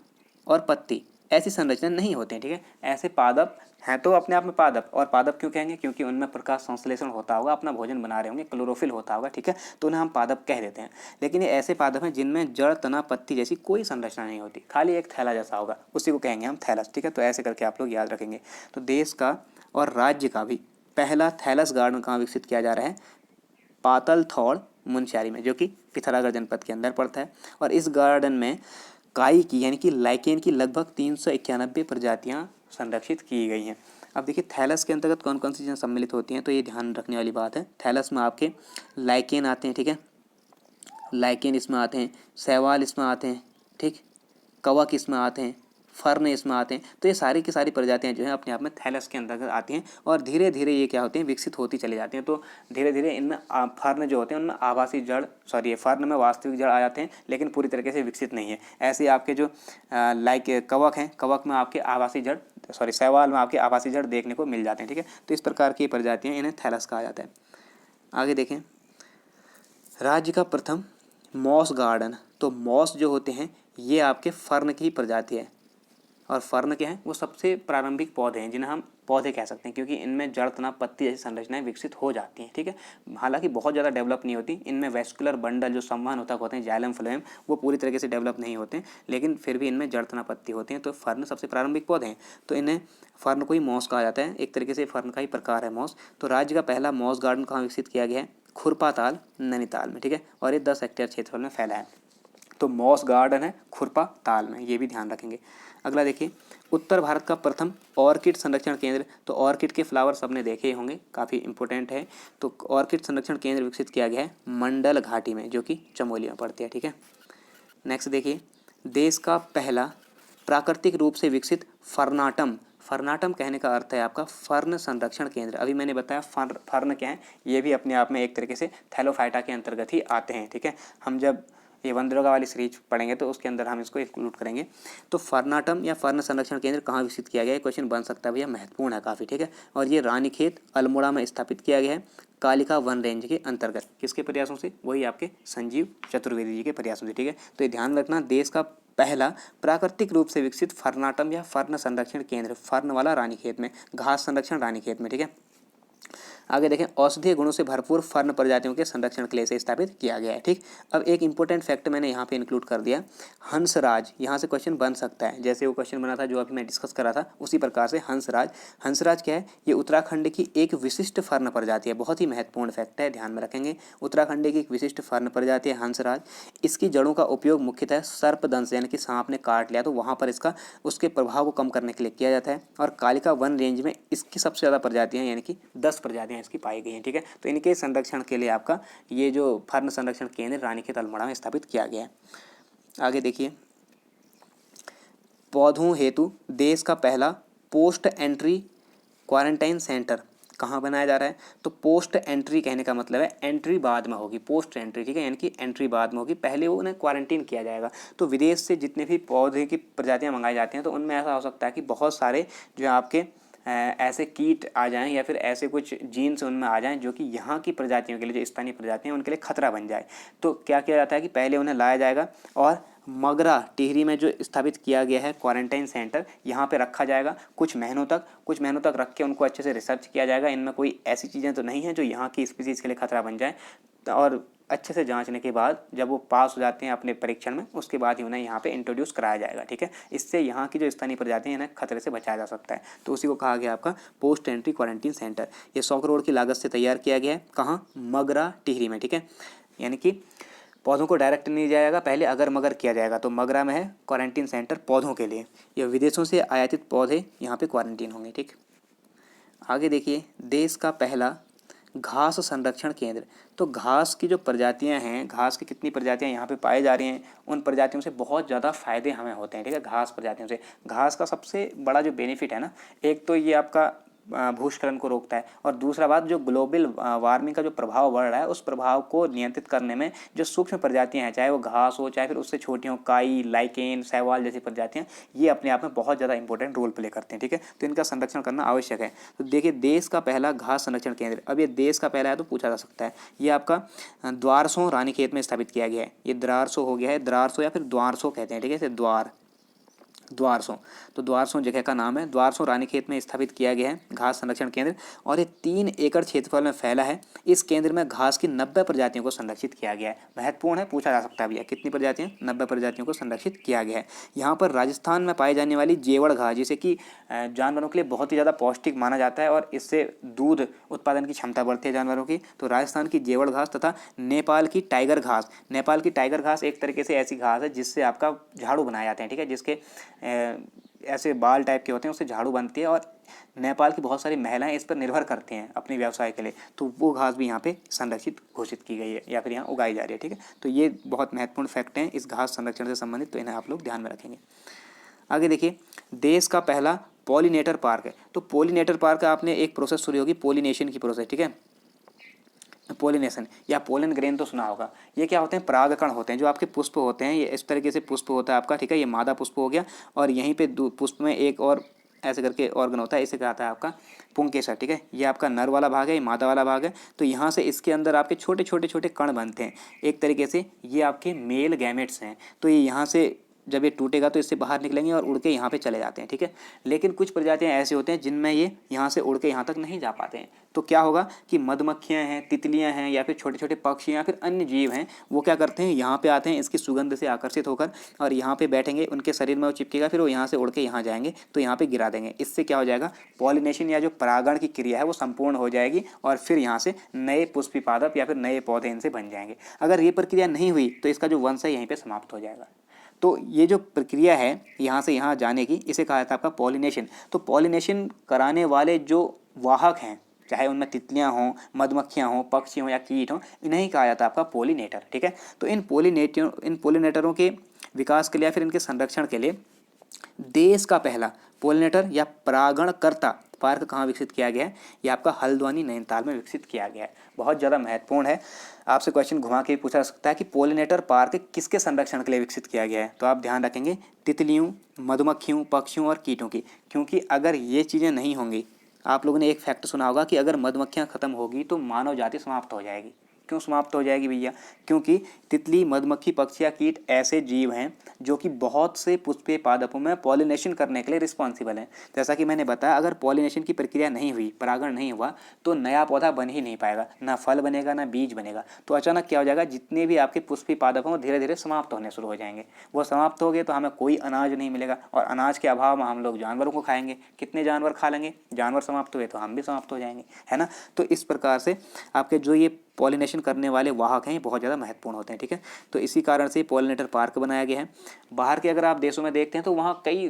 और पत्ती ऐसी संरचना नहीं होते हैं, ठीक है। ऐसे पादप हैं तो अपने आप में पादप, और पादप क्यों कहेंगे? क्योंकि उनमें प्रकाश संश्लेषण होता होगा, अपना भोजन बना रहे होंगे, क्लोरोफिल होता होगा, ठीक है, तो उन्हें हम पादप कह देते हैं। लेकिन ये ऐसे पादप हैं जिनमें जड़, तना, पत्ती जैसी कोई संरचना नहीं होती, खाली एक थैला जैसा होगा, उसी को कहेंगे हम थैलस, ठीक है। तो ऐसे करके आप लोग याद रखेंगे। तो देश का और राज्य का भी पहला थैलस गार्डन कहाँ विकसित किया जा रहा है? पातलथौड़, मुंशियारी में, जो कि पिथौरागढ़ जनपद के अंदर पड़ता है। और इस गार्डन में काई की यानी कि लाइकेन की लगभग 391 प्रजातियां संरक्षित की गई हैं। अब देखिए, थैलस के अंतर्गत कौन कौन सी चीज़ें सम्मिलित होती हैं, तो ये ध्यान रखने वाली बात है। थैलस में आपके लाइकेन आते हैं, ठीक है, लाइकेन इसमें आते हैं, शैवाल इसमें आते हैं, ठीक, कवक इसमें आते हैं, फर्न इसमें आते हैं। तो ये सारी की सारी प्रजातियां जो हैं अपने आप में थैलस के अंतर्गत आती हैं। और धीरे धीरे ये क्या होती हैं? विकसित होती चली जाती हैं। तो धीरे धीरे इनमें फर्न जो होते हैं उनमें आभासी जड़, सॉरी, फर्न में वास्तविक जड़ आ जाते हैं, लेकिन पूरी तरीके से विकसित नहीं है। ऐसे आपके जो कवक हैं, कवक में आपके आभासी जड़, सॉरी, शैवाल में आपके आभासी जड़ देखने को मिल जाते हैं, ठीक है। तो इस प्रकार की प्रजातियाँ, इन्हें थैलस कहा जाता है। आगे देखें, राज्य का प्रथम मॉस गार्डन। तो मॉस जो होते हैं ये आपके फर्न की प्रजाति है। और फर्न क्या है? वो सबसे प्रारंभिक पौधे हैं जिन्हें हम पौधे कह सकते हैं, क्योंकि इनमें जड़, तना, पत्ती जैसी संरचनाएं विकसित हो जाती हैं, ठीक है। हालांकि बहुत ज़्यादा डेवलप नहीं होती, इनमें वेस्कुलर बंडल जो संवहन होता होते हैं, जाइलम फ्लोएम, वो पूरी तरीके से डेवलप नहीं होते, लेकिन फिर भी इनमें जड़, तना, पत्ती होती हैं। तो फर्न सबसे प्रारंभिक पौधे हैं, तो इन्हें फर्न को ही मॉस कहा जाता है। एक तरीके से फर्न का ही प्रकार है मॉस। तो राज्य का पहला मॉस गार्डन कहाँ विकसित किया गया है? खुरपाताल, नैनीताल में, ठीक है। और ये 10 हेक्टेयर क्षेत्रफल में फैला है। तो मॉस गार्डन है खुरपा ताल में, ये भी ध्यान रखेंगे। अगला देखिए, उत्तर भारत का प्रथम ऑर्किड संरक्षण केंद्र। तो ऑर्किड के फ्लावर सबने देखे होंगे, काफ़ी इंपॉर्टेंट है। तो ऑर्किड संरक्षण केंद्र विकसित किया गया है मंडल घाटी में, जो कि चमोली में पड़ती है, ठीक है। नेक्स्ट देखिए, देश का पहला प्राकृतिक रूप से विकसित फर्नाटम फर्नाटम कहने का अर्थ है आपका फर्न संरक्षण केंद्र। अभी मैंने बताया फर्न क्या है, ये भी अपने आप में एक तरीके से थैलोफाइटा के अंतर्गत ही आते हैं। ठीक है, हम जब ये वनदुर्गा वाली सीरीज पढ़ेंगे तो उसके अंदर हम इसको इंक्लूड करेंगे। तो फर्नाटम या फर्न संरक्षण केंद्र कहाँ विकसित किया गया है, क्वेश्चन बन सकता है भैया, महत्वपूर्ण है काफ़ी। ठीक है, और ये रानीखेत अल्मोड़ा में स्थापित किया गया है कालिका वन रेंज के अंतर्गत। किसके प्रयासों से, वही आपके संजीव चतुर्वेदी जी के प्रयासों से। ठीक है, तो ये ध्यान रखना, देश का पहला प्राकृतिक रूप से विकसित फर्नाटम या फर्न संरक्षण केंद्र, फर्न वाला रानीखेत में, घास संरक्षण रानीखेत में। ठीक है, आगे देखें, औषधीय गुणों से भरपूर फर्न प्रजातियों के संरक्षण के लिए इसे स्थापित किया गया है। ठीक, अब एक इंपॉर्टेंट फैक्ट मैंने यहाँ पे इंक्लूड कर दिया, हंसराज। यहाँ से क्वेश्चन बन सकता है, जैसे वो क्वेश्चन बना था जो अभी मैं डिस्कस कर रहा था, उसी प्रकार से हंसराज। हंसराज क्या है, ये उत्तराखंड की एक विशिष्ट फर्न प्रजाति है। बहुत ही महत्वपूर्ण फैक्ट है, ध्यान में रखेंगे। उत्तराखंड की एक विशिष्ट फर्न प्रजाति है हंसराज। इसकी जड़ों का उपयोग मुख्यतः सर्पदंश यानी कि सांप ने काट लिया तो वहाँ पर इसका उसके प्रभाव को कम करने के लिए किया जाता है। और कालिका वन रेंज में इसकी सबसे ज़्यादा प्रजातियाँ यानी कि 10 प्रजातियाँ इसकी पाई गई हैं। ठीक है, तो इनके संरक्षण के लिए आपका ये जो फर्न संरक्षण केंद्र रानीखेत अल्मोड़ा में स्थापित किया गया है। आगे देखिए, पौधों हेतु देश का पहला पोस्ट एंट्री क्वारंटाइन सेंटर कहाँ बनाया जा रहा है, तो पोस्ट एंट्री कहने का मतलब है एंट्री बाद में होगी, पोस्ट एंट्री। ठीक है, यानी कि एंट्री बाद में होगी, पहले वो उन्हें क्वारंटीन किया जाएगा। तो विदेश से जितने भी पौधे की प्रजातियाँ मंगाई जाती हैं तो उनमें ऐसा हो सकता है कि बहुत सारे जो आपके ऐसे कीट आ जाएं या फिर ऐसे कुछ जीन्स उनमें आ जाएं जो कि यहाँ की प्रजातियों के लिए, जो स्थानीय प्रजातियाँ हैं उनके लिए खतरा बन जाए। तो क्या किया जाता है कि पहले उन्हें लाया जाएगा और मगरा टिहरी में जो स्थापित किया गया है क्वारंटाइन सेंटर, यहाँ पे रखा जाएगा कुछ महीनों तक रख के उनको अच्छे से रिसर्च किया जाएगा, इनमें कोई ऐसी चीज़ें तो नहीं हैं जो यहाँ की स्पीसीज़ के लिए खतरा बन जाए। और अच्छे से जांचने के बाद जब वो पास हो जाते हैं अपने परीक्षण में, उसके बाद ही उन्हें यहाँ पे इंट्रोड्यूस कराया जाएगा। ठीक है, इससे यहाँ की जो स्थानीय प्रजातियाँ हैं इन्हें खतरे से बचाया जा सकता है। तो उसी को कहा गया आपका पोस्ट एंट्री क्वारंटीन सेंटर। ये 100 करोड़ की लागत से तैयार किया गया है, कहाँ, मगरा टिहरी में। ठीक है, यानी कि पौधों को डायरेक्ट नहीं जाएगा, पहले अगर मगर किया जाएगा। तो मगरा में है क्वारंटीन सेंटर पौधों के लिए, या विदेशों से आयातित पौधे यहाँ पे क्वारंटीन होंगे। ठीक, आगे देखिए, देश का पहला घास संरक्षण केंद्र। तो घास की जो प्रजातियां हैं, घास की कितनी प्रजातियां यहाँ पे पाई जा रही हैं, उन प्रजातियों से बहुत ज़्यादा फायदे हमें होते हैं। ठीक है, घास प्रजातियों से, घास का सबसे बड़ा जो बेनिफिट है ना, एक तो ये आपका भूस्खलन को रोकता है, और दूसरा बात, जो ग्लोबल वार्मिंग का जो प्रभाव बढ़ रहा है उस प्रभाव को नियंत्रित करने में जो सूक्ष्म प्रजातियां हैं, चाहे वो घास हो चाहे फिर उससे छोटी हो, काई, लाइकेन, शैवाल जैसी प्रजातियां, ये अपने आप में बहुत ज़्यादा इंपॉर्टेंट रोल प्ले करते हैं। ठीक है, तो इनका संरक्षण करना आवश्यक है। तो देखिए, देश का पहला घास संरक्षण केंद्र, अब ये देश का पहला है तो पूछा जा सकता है, ये आपका द्वारसो रानीखेत में स्थापित किया गया है। ये द्वारसो हो गया है, द्वारसो या फिर द्वारसो कहते हैं। ठीक है, इसे द्वारसो, तो द्वारसो जगह का नाम है। द्वारसो रानीखेत में स्थापित किया गया है घास संरक्षण केंद्र, और ये 3 एकड़ क्षेत्रफल में फैला है। इस केंद्र में घास की 90 प्रजातियों को संरक्षित किया गया है। महत्वपूर्ण है, पूछा जा सकता है भैया, कितनी प्रजातियां, 90 प्रजातियों को संरक्षित किया गया है। यहाँ पर राजस्थान में पाई जाने वाली जेवड़ घास, जिसे कि जानवरों के लिए बहुत ही ज़्यादा पौष्टिक माना जाता है और इससे दूध उत्पादन की क्षमता बढ़ती है जानवरों की, तो राजस्थान की जेवड़ घास तथा नेपाल की टाइगर घास। नेपाल की टाइगर घास एक तरीके से ऐसी घास है जिससे आपका झाड़ू बनाए जाते हैं। ठीक है, जिसके ऐसे बाल टाइप के होते हैं, उससे झाड़ू बनती है, और नेपाल की बहुत सारी महिलाएं इस पर निर्भर करती हैं अपने व्यवसाय के लिए। तो वो घास भी यहाँ पे संरक्षित घोषित की गई है या फिर यहाँ उगाई जा रही है। ठीक है, तो ये बहुत महत्वपूर्ण फैक्ट हैं इस घास संरक्षण से संबंधित, तो इन्हें आप लोग ध्यान में रखेंगे। आगे देखिए, देश का पहला पॉलिनेटर पार्क है। तो पॉलिनेटर पार्क आपने एक प्रोसेस सुनी होगी, पॉलिनेशन की प्रोसेस। ठीक है, पोलिनेशन या पोलन ग्रेन तो सुना होगा। ये क्या होते हैं, परागकण होते हैं, जो आपके पुष्प होते हैं, ये इस तरीके से पुष्प होता है आपका। ठीक है, ये मादा पुष्प हो गया, और यहीं पे पुष्प में एक और ऐसे करके ऑर्गन होता है, इसे कहता है आपका पुंकेसर। ठीक है, ये आपका नर वाला भाग है, ये मादा वाला भाग है। तो यहाँ से इसके अंदर आपके छोटे छोटे छोटे कण बनते हैं, एक तरीके से ये आपके मेल गैमेट्स हैं। तो ये यहाँ से जब ये टूटेगा तो इससे बाहर निकलेंगे और उड़ के यहाँ पे चले जाते हैं। ठीक है, लेकिन कुछ प्रजातियाँ ऐसे होते हैं जिनमें ये यहाँ से उड़ के यहाँ तक नहीं जा पाते हैं। तो क्या होगा कि मधुमक्खियाँ हैं, तितलियाँ हैं, या फिर छोटे छोटे पक्षी या फिर अन्य जीव हैं, वो क्या करते हैं, यहाँ पे आते हैं इसकी सुगंध से आकर्षित होकर, और यहाँ पे बैठेंगे, उनके शरीर में वो चिपकेगा, फिर वो यहाँ से उड़ के यहाँ जाएंगे, तो यहाँ पे गिरा देंगे। इससे क्या हो जाएगा, पॉलिनेशन या जो परागण की क्रिया है वो संपूर्ण हो जाएगी, और फिर यहाँ से नए पुष्पी पादप या फिर नए पौधे इनसे बन जाएंगे। अगर ये प्रक्रिया नहीं हुई तो इसका जो वंश है यहीं पर समाप्त हो जाएगा। तो ये जो प्रक्रिया है यहाँ से यहाँ जाने की, इसे कहा जाता है आपका पॉलिनेशन। तो पॉलिनेशन कराने वाले जो वाहक हैं, चाहे उनमें तितलियाँ हों, मधुमक्खियाँ हों, पक्षी हों या कीट हों, इन्हें ही कहा जाता है आपका पॉलिनेटर। ठीक है, तो इन पॉलिनेटरों के विकास के लिए या फिर इनके संरक्षण के लिए देश का पहला पोलिनेटर या परागणकर्ता पार्क कहाँ विकसित किया गया है? ये आपका हल्द्वानी नैनीताल में विकसित किया गया है। बहुत ज़्यादा महत्वपूर्ण है, आपसे क्वेश्चन घुमा के पूछा सकता है कि पोलिनेटर पार्क किसके संरक्षण के लिए विकसित किया गया है? तो आप ध्यान रखेंगे तितलियों, मधुमक्खियों, पक्षियों और कीटों की, क्योंकि अगर ये चीज़ें नहीं होंगी, आप लोगों ने एक फैक्ट सुना होगा कि अगर मधुमक्खियाँ खत्म होगी तो मानव जाति समाप्त हो जाएगी। क्यों समाप्त हो जाएगी भैया? क्योंकि तितली, मधुमक्खी, पक्षी या कीट ऐसे जीव हैं जो कि बहुत से पुष्पीय पादपों में पॉलिनेशन करने के लिए रिस्पॉन्सिबल हैं। जैसा कि मैंने बताया, अगर पॉलिनेशन की प्रक्रिया नहीं हुई, परागण नहीं हुआ, तो नया पौधा बन ही नहीं पाएगा, ना फल बनेगा ना बीज बनेगा। तो अचानक क्या हो जाएगा, जितने भी आपके पुष्पीय पादप हैं वो धीरे धीरे समाप्त होने शुरू हो जाएंगे। वो समाप्त हो गए तो हमें कोई अनाज नहीं मिलेगा, और अनाज के अभाव में हम लोग जानवरों को खाएंगे। कितने जानवर खा लेंगे? जानवर समाप्त हुए तो हम भी समाप्त हो जाएंगे, है ना। तो इस प्रकार से आपके जो ये पॉलिनेशन करने वाले वाहक हैं ये बहुत ज़्यादा महत्वपूर्ण होते हैं, ठीक है। तो इसी कारण से पॉलिनेटर पार्क बनाया गया है। बाहर के अगर आप देशों में देखते हैं तो वहाँ कई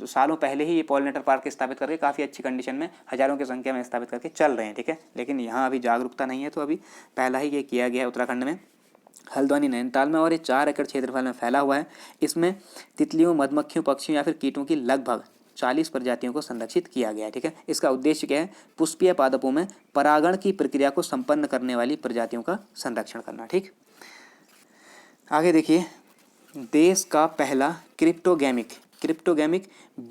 सालों पहले ही ये पॉलिनेटर पार्क स्थापित करके काफ़ी अच्छी कंडीशन में हज़ारों की संख्या में स्थापित करके चल रहे हैं, ठीक है। लेकिन यहाँ अभी जागरूकता नहीं है, तो अभी पहला ही ये किया गया है उत्तराखंड में, हल्द्वानी नैनीताल में, और ये 4 एकड़ क्षेत्रफल में फैला हुआ है। इसमें तितलियों, मधुमक्खियों, पक्षियों या फिर कीटों की लगभग 40 प्रजातियों को संरक्षित किया गया है, ठीक है। इसका उद्देश्य क्या है? पुष्पीय पादपों में परागण की प्रक्रिया को संपन्न करने वाली प्रजातियों का संरक्षण करना, ठीक। आगे देखिए, देश का पहला क्रिप्टोगैमिक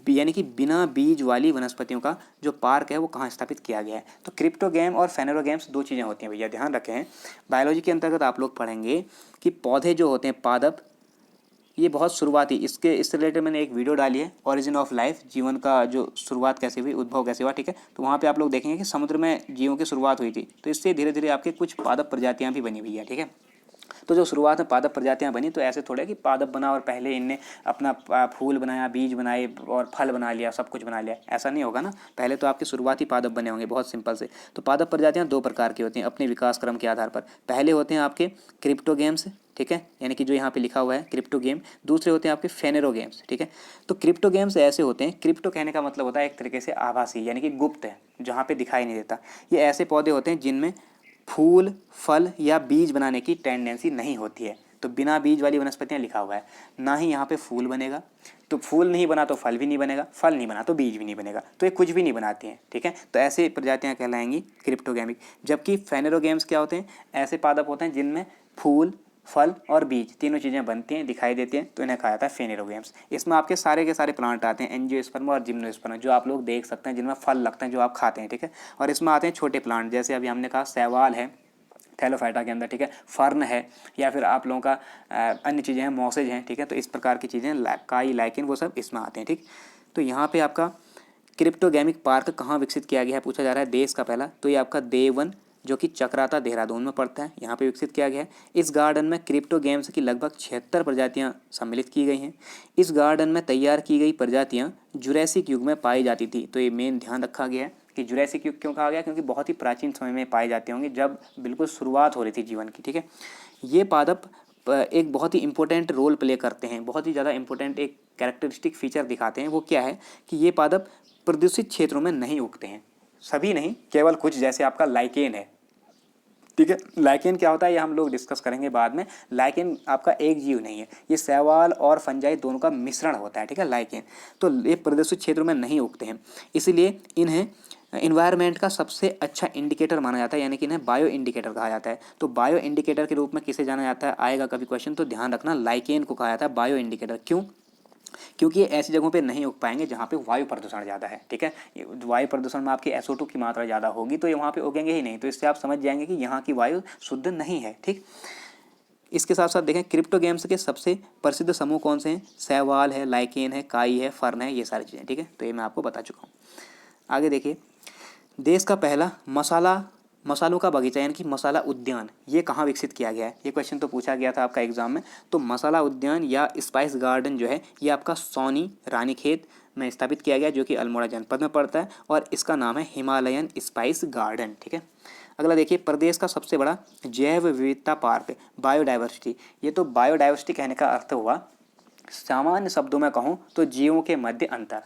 यानी कि बिना बीज वाली वनस्पतियों का जो पार्क है वो कहाँ स्थापित किया गया है? तो क्रिप्टोगैम और फेनेरोगैम्स दो चीज़ें होती हैं भैया, ध्यान रखें। बायोलॉजी के अंतर्गत आप लोग पढ़ेंगे कि पौधे जो होते हैं, पादप, ये बहुत शुरुआती, इससे रिलेटेड मैंने एक वीडियो डाली है, ओरिजिन ऑफ लाइफ, जीवन का जो शुरुआत कैसे हुई, उद्भव कैसे हुआ, ठीक है। तो वहाँ पे आप लोग देखेंगे कि समुद्र में जीवों की शुरुआत हुई थी, तो इससे धीरे धीरे आपके कुछ पादप प्रजातियाँ भी बनी हुई है, ठीक है। तो जो शुरुआत में पादप प्रजातियाँ बनी, तो ऐसे थोड़ा कि पादप बना और पहले इनने अपना फूल बनाया, बीज बनाए और फल बना लिया, सब कुछ बना लिया, ऐसा नहीं होगा ना। पहले तो आपके शुरुआती पादप बने होंगे, बहुत सिंपल से। तो पादप प्रजातियाँ 2 प्रकार की होती हैं अपने विकास क्रम के आधार पर। पहले होते हैं आपके क्रिप्टोगेम्स, ठीक है, यानी कि जो यहाँ पे लिखा हुआ है क्रिप्टोगेम। दूसरे होते हैं आपके फेनेरोगेम्स, ठीक है। तो क्रिप्टोगेम्स ऐसे होते हैं, क्रिप्टो कहने का मतलब होता है एक तरीके से आभासी, यानी कि गुप्त है, जहाँ पे दिखाई नहीं देता। ये ऐसे पौधे होते हैं जिनमें फूल, फल या बीज बनाने की टेंडेंसी नहीं होती है। तो बिना बीज वाली वनस्पतियाँ लिखा हुआ है, ना ही यहाँ पे फूल बनेगा, तो फूल नहीं बना तो फल भी नहीं बनेगा, फल नहीं बना तो बीज भी नहीं बनेगा, तो ये कुछ भी नहीं बनाती हैं, ठीक है। तो ऐसे प्रजातियाँ कहलाएंगी क्रिप्टोगैमिक। जबकि फेनेरोगेम्स क्या होते हैं? ऐसे पादप होते हैं जिनमें फूल, फल और बीज तीनों चीज़ें बनती हैं, दिखाई देती हैं, तो इन्हें कहा जाता है फेनेरोगेम्स। इसमें आपके सारे के सारे प्लांट आते हैं, एंजियोस्पर्म और जिम्नोस्पर्म, जो आप लोग देख सकते हैं, जिनमें फल लगते हैं, जो आप खाते हैं, ठीक है। और इसमें आते हैं छोटे प्लांट, जैसे अभी हमने कहा शैवाल है थैलोफाइटा के अंदर, ठीक है, फर्न है, या फिर आप लोगों का अन्य चीज़ें हैं, मॉसेज हैं, ठीक है। तो इस प्रकार की चीज़ें, काई, लाइकेन, वो सब इसमें आते हैं, ठीक। तो यहाँ पे आपका क्रिप्टोगैमिक पार्क कहाँ विकसित किया गया है पूछा जा रहा है, देश का पहला। तो ये आपका देवन, जो कि चक्राता देहरादून में पड़ता है, यहाँ पे विकसित किया गया है। इस गार्डन में क्रिप्टोगेम्स की लगभग 76 प्रजातियाँ सम्मिलित की गई हैं। इस गार्डन में तैयार की गई प्रजातियाँ जुरैसिक युग में पाई जाती थी। तो ये मेन ध्यान रखा गया है कि जुरैसिक युग क्यों कहा गया, क्योंकि बहुत ही प्राचीन समय में पाई जाती होंगी, जब बिल्कुल शुरुआत हो रही थी जीवन की, ठीक है। ये पादप एक बहुत ही इंपॉर्टेंट रोल प्ले करते हैं, बहुत ही ज़्यादा इंपॉर्टेंट एक कैरेक्टरिस्टिक फीचर दिखाते हैं। वो क्या है कि ये पादप प्रदूषित क्षेत्रों में नहीं उगते हैं, सभी नहीं, केवल कुछ, जैसे आपका लाइकेन है, ठीक है। लाइकेन क्या होता है ये हम लोग डिस्कस करेंगे बाद में। लाइकेन आपका एक जीव नहीं है, ये शैवाल और फंजाई दोनों का मिश्रण होता है, ठीक है, लाइकेन। तो ये प्रदूषित क्षेत्रों में नहीं उगते हैं, इसलिए इन्हें इन्वायरमेंट का सबसे अच्छा इंडिकेटर माना जाता है, यानी कि इन्हें बायो इंडिकेटर कहा जाता है। तो बायो इंडिकेटर के रूप में किसे जाना जाता है, आएगा कभी क्वेश्चन, तो ध्यान रखना, लाइकेन को कहा जाता है बायो इंडिकेटर। क्यों? क्योंकि ये ऐसी जगहों पे नहीं उग पाएंगे जहाँ पे वायु प्रदूषण ज़्यादा है, ठीक है। वायु प्रदूषण में आपकी SO2 की मात्रा ज़्यादा होगी, तो ये वहाँ पे उगेंगे ही नहीं। तो इससे आप समझ जाएंगे कि यहाँ की वायु शुद्ध नहीं है, ठीक। इसके साथ साथ देखें, क्रिप्टोगेम्स के सबसे प्रसिद्ध समूह कौन से हैं? शैवाल है, लाइकेन है, काई है, फर्न है, ये सारी चीज़ें, ठीक है। तो ये मैं आपको बता चुका हूँ। आगे देखिए, देश का पहला मसालों का बगीचा यानी कि मसाला उद्यान, ये कहाँ विकसित किया गया है? ये क्वेश्चन तो पूछा गया था आपका एग्जाम में। तो मसाला उद्यान या स्पाइस गार्डन जो है, ये आपका सोनी रानीखेत में स्थापित किया गया, जो कि अल्मोड़ा जनपद में पड़ता है, और इसका नाम है हिमालयन स्पाइस गार्डन, ठीक है। अगला देखिए, प्रदेश का सबसे बड़ा जैव विविधता पार्क, बायोडाइवर्सिटी। ये तो बायोडाइवर्सिटी कहने का अर्थ हुआ, सामान्य शब्दों में कहूँ तो जीवों के मध्य अंतर।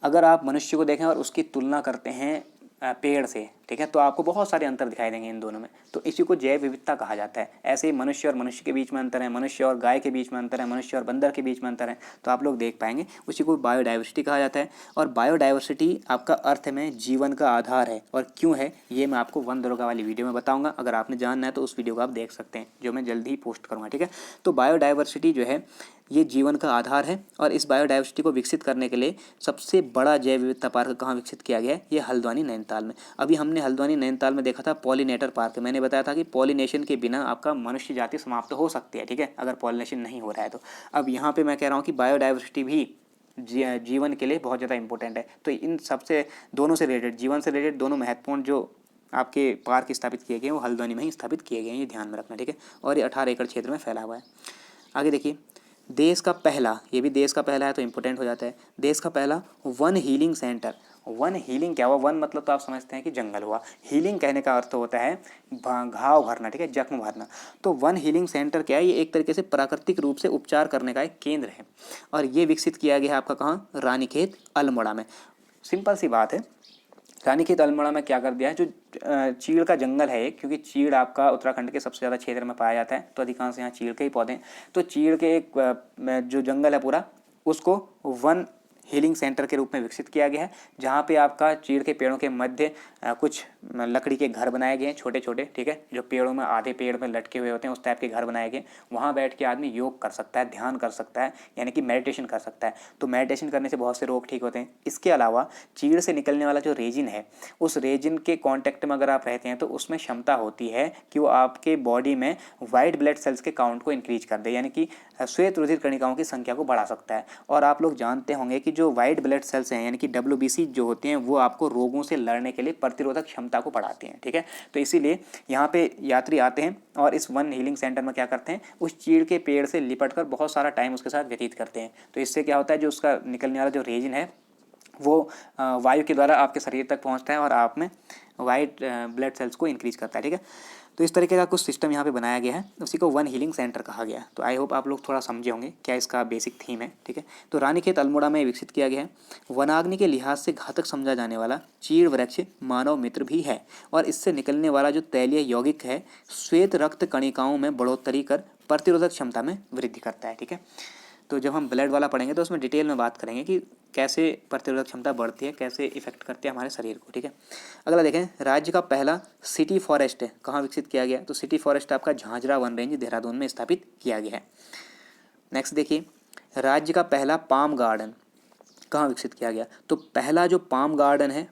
अगर आप मनुष्य को देखें और उसकी तुलना करते हैं पेड़ से, ठीक है। तो आपको बहुत सारे अंतर दिखाई देंगे इन दोनों में, तो इसी को जैव विविधता कहा जाता है। ऐसे ही मनुष्य और मनुष्य के बीच में अंतर है, मनुष्य और गाय के बीच में अंतर है, मनुष्य और बंदर के बीच में अंतर है, तो आप लोग देख पाएंगे, उसी को बायोडाइवर्सिटी कहा जाता है। और बायोडाइवर्सिटी आपका अर्थ में जीवन का आधार है, और क्यों है ये मैं आपको वन दरोगा वाली वीडियो में बताऊंगा। अगर आपने जानना है तो उस वीडियो को आप देख सकते हैं, जो मैं जल्दी ही पोस्ट करूँगा, ठीक है। तो बायोडाइवर्सिटी जो है ये जीवन का आधार है, और इस बायोडाइवर्सिटी को विकसित करने के लिए सबसे बड़ा जैव विविधता पार्क कहाँ विकसित किया गया है, ये हल्द्वानी नैनीताल में। अभी हमने हल्द्वानी नैनीताल में देखा था पॉलिनेटर पार्क, मैंने बताया था कि पॉलिनेशन के बिना आपका मनुष्य जाति समाप्त हो सकती है, ठीक है, अगर पॉलिनेशन नहीं हो रहा है तो। अब यहाँ पे मैं कह रहा हूँ कि बायोडाइवर्सिटी भी जीवन के लिए बहुत ज़्यादा इंपॉर्टेंट है। तो इन सबसे दोनों से रिलेटेड, जीवन से रिलेटेड दोनों महत्वपूर्ण जो आपके पार्क स्थापित किए गए हैं वो हल्द्वानी में ही स्थापित किए गए हैं, ये ध्यान में रखना, ठीक है। और ये 18 एकड़ क्षेत्र में फैला हुआ है। आगे देखिए, देश का पहला, ये भी देश का पहला है तो इम्पोर्टेंट हो जाता है, देश का पहला one healing centre. One healing क्या हुआ, वन मतलब तो आप समझते हैं कि जंगल हुआ, हीलिंग कहने का अर्थ होता है घाव भरना, ठीक है, जख्म भरना। तो वन हीलिंग सेंटर क्या है, ये एक तरीके से प्राकृतिक रूप से उपचार करने का एक केंद्र है, और ये विकसित किया गया है आपका कहाँ, रानीखेत अल्मोड़ा में। सिंपल सी बात है, रानीखेत अल्मोड़ा में क्या कर दिया है, जो चीड़ का जंगल है, क्योंकि चीड़ आपका उत्तराखंड के सबसे ज़्यादा क्षेत्र में पाया जाता है, तो अधिकांश यहाँ चीड़ के ही पौधे हैं। तो चीड़ के एक जो जंगल है पूरा, उसको वन हीलिंग सेंटर के रूप में विकसित किया गया है, जहाँ पे आपका चीड़ के पेड़ों के मध्य कुछ लकड़ी के घर बनाए गए हैं छोटे छोटे, ठीक है, जो पेड़ों में आधे पेड़ में लटके हुए होते हैं, उस टाइप के घर बनाए गए। वहाँ बैठ के आदमी योग कर सकता है, ध्यान कर सकता है, यानी कि मेडिटेशन कर सकता है। तो मेडिटेशन करने से बहुत से रोग ठीक होते हैं। इसके अलावा चीड़ से निकलने वाला जो रेजिन है, उस रेजिन के कॉन्टैक्ट में अगर आप रहते हैं तो उसमें क्षमता होती है कि वो आपके बॉडी में वाइट ब्लड सेल्स के काउंट को इंक्रीज कर दे, यानी कि श्वेत रुधिर कणिकाओं की संख्या को बढ़ा सकता है। और आप लोग जानते होंगे कि जो वाइट ब्लड सेल्स हैं, यानी कि WBC जो होते हैं, वो आपको रोगों से लड़ने के लिए प्रतिरोधक क्षमता को बढ़ाते हैं, ठीक है। तो इसीलिए यहाँ पे यात्री आते हैं और इस वन हीलिंग सेंटर में क्या करते हैं, उस चीड़ के पेड़ से लिपट कर बहुत सारा टाइम उसके साथ व्यतीत करते हैं। तो इससे क्या होता है, जो उसका निकलने वाला जो रेजिन है वो वायु के द्वारा आपके शरीर तक पहुँचता है और आप में वाइट ब्लड सेल्स को इंक्रीज करता है, ठीक है। तो इस तरीके का कुछ सिस्टम यहाँ पे बनाया गया है, उसी को वन हीलिंग सेंटर कहा गया है। तो आई होप आप लोग थोड़ा समझे होंगे क्या इसका बेसिक थीम है, ठीक है। तो रानीखेत अल्मोड़ा में विकसित किया गया है। वनाग्नि के लिहाज से घातक समझा जाने वाला चीड़ वृक्ष मानव मित्र भी है, और इससे निकलने वाला जो तैलीय यौगिक है श्वेत रक्त कणिकाओं में बढ़ोतरी कर प्रतिरोधक क्षमता में वृद्धि करता है, ठीक है। तो जब हम ब्लड वाला पढ़ेंगे तो उसमें डिटेल में बात करेंगे कि कैसे प्रतिरोधक क्षमता बढ़ती है, कैसे इफेक्ट करती है हमारे शरीर को, ठीक है। अगला देखें, राज्य का पहला सिटी फॉरेस्ट है कहाँ विकसित किया गया, तो सिटी फॉरेस्ट आपका झांझरा वन रेंज देहरादून में स्थापित किया गया है। नेक्स्ट देखिए, राज्य का पहला पाम गार्डन कहाँ विकसित किया गया, तो पहला जो पाम गार्डन है,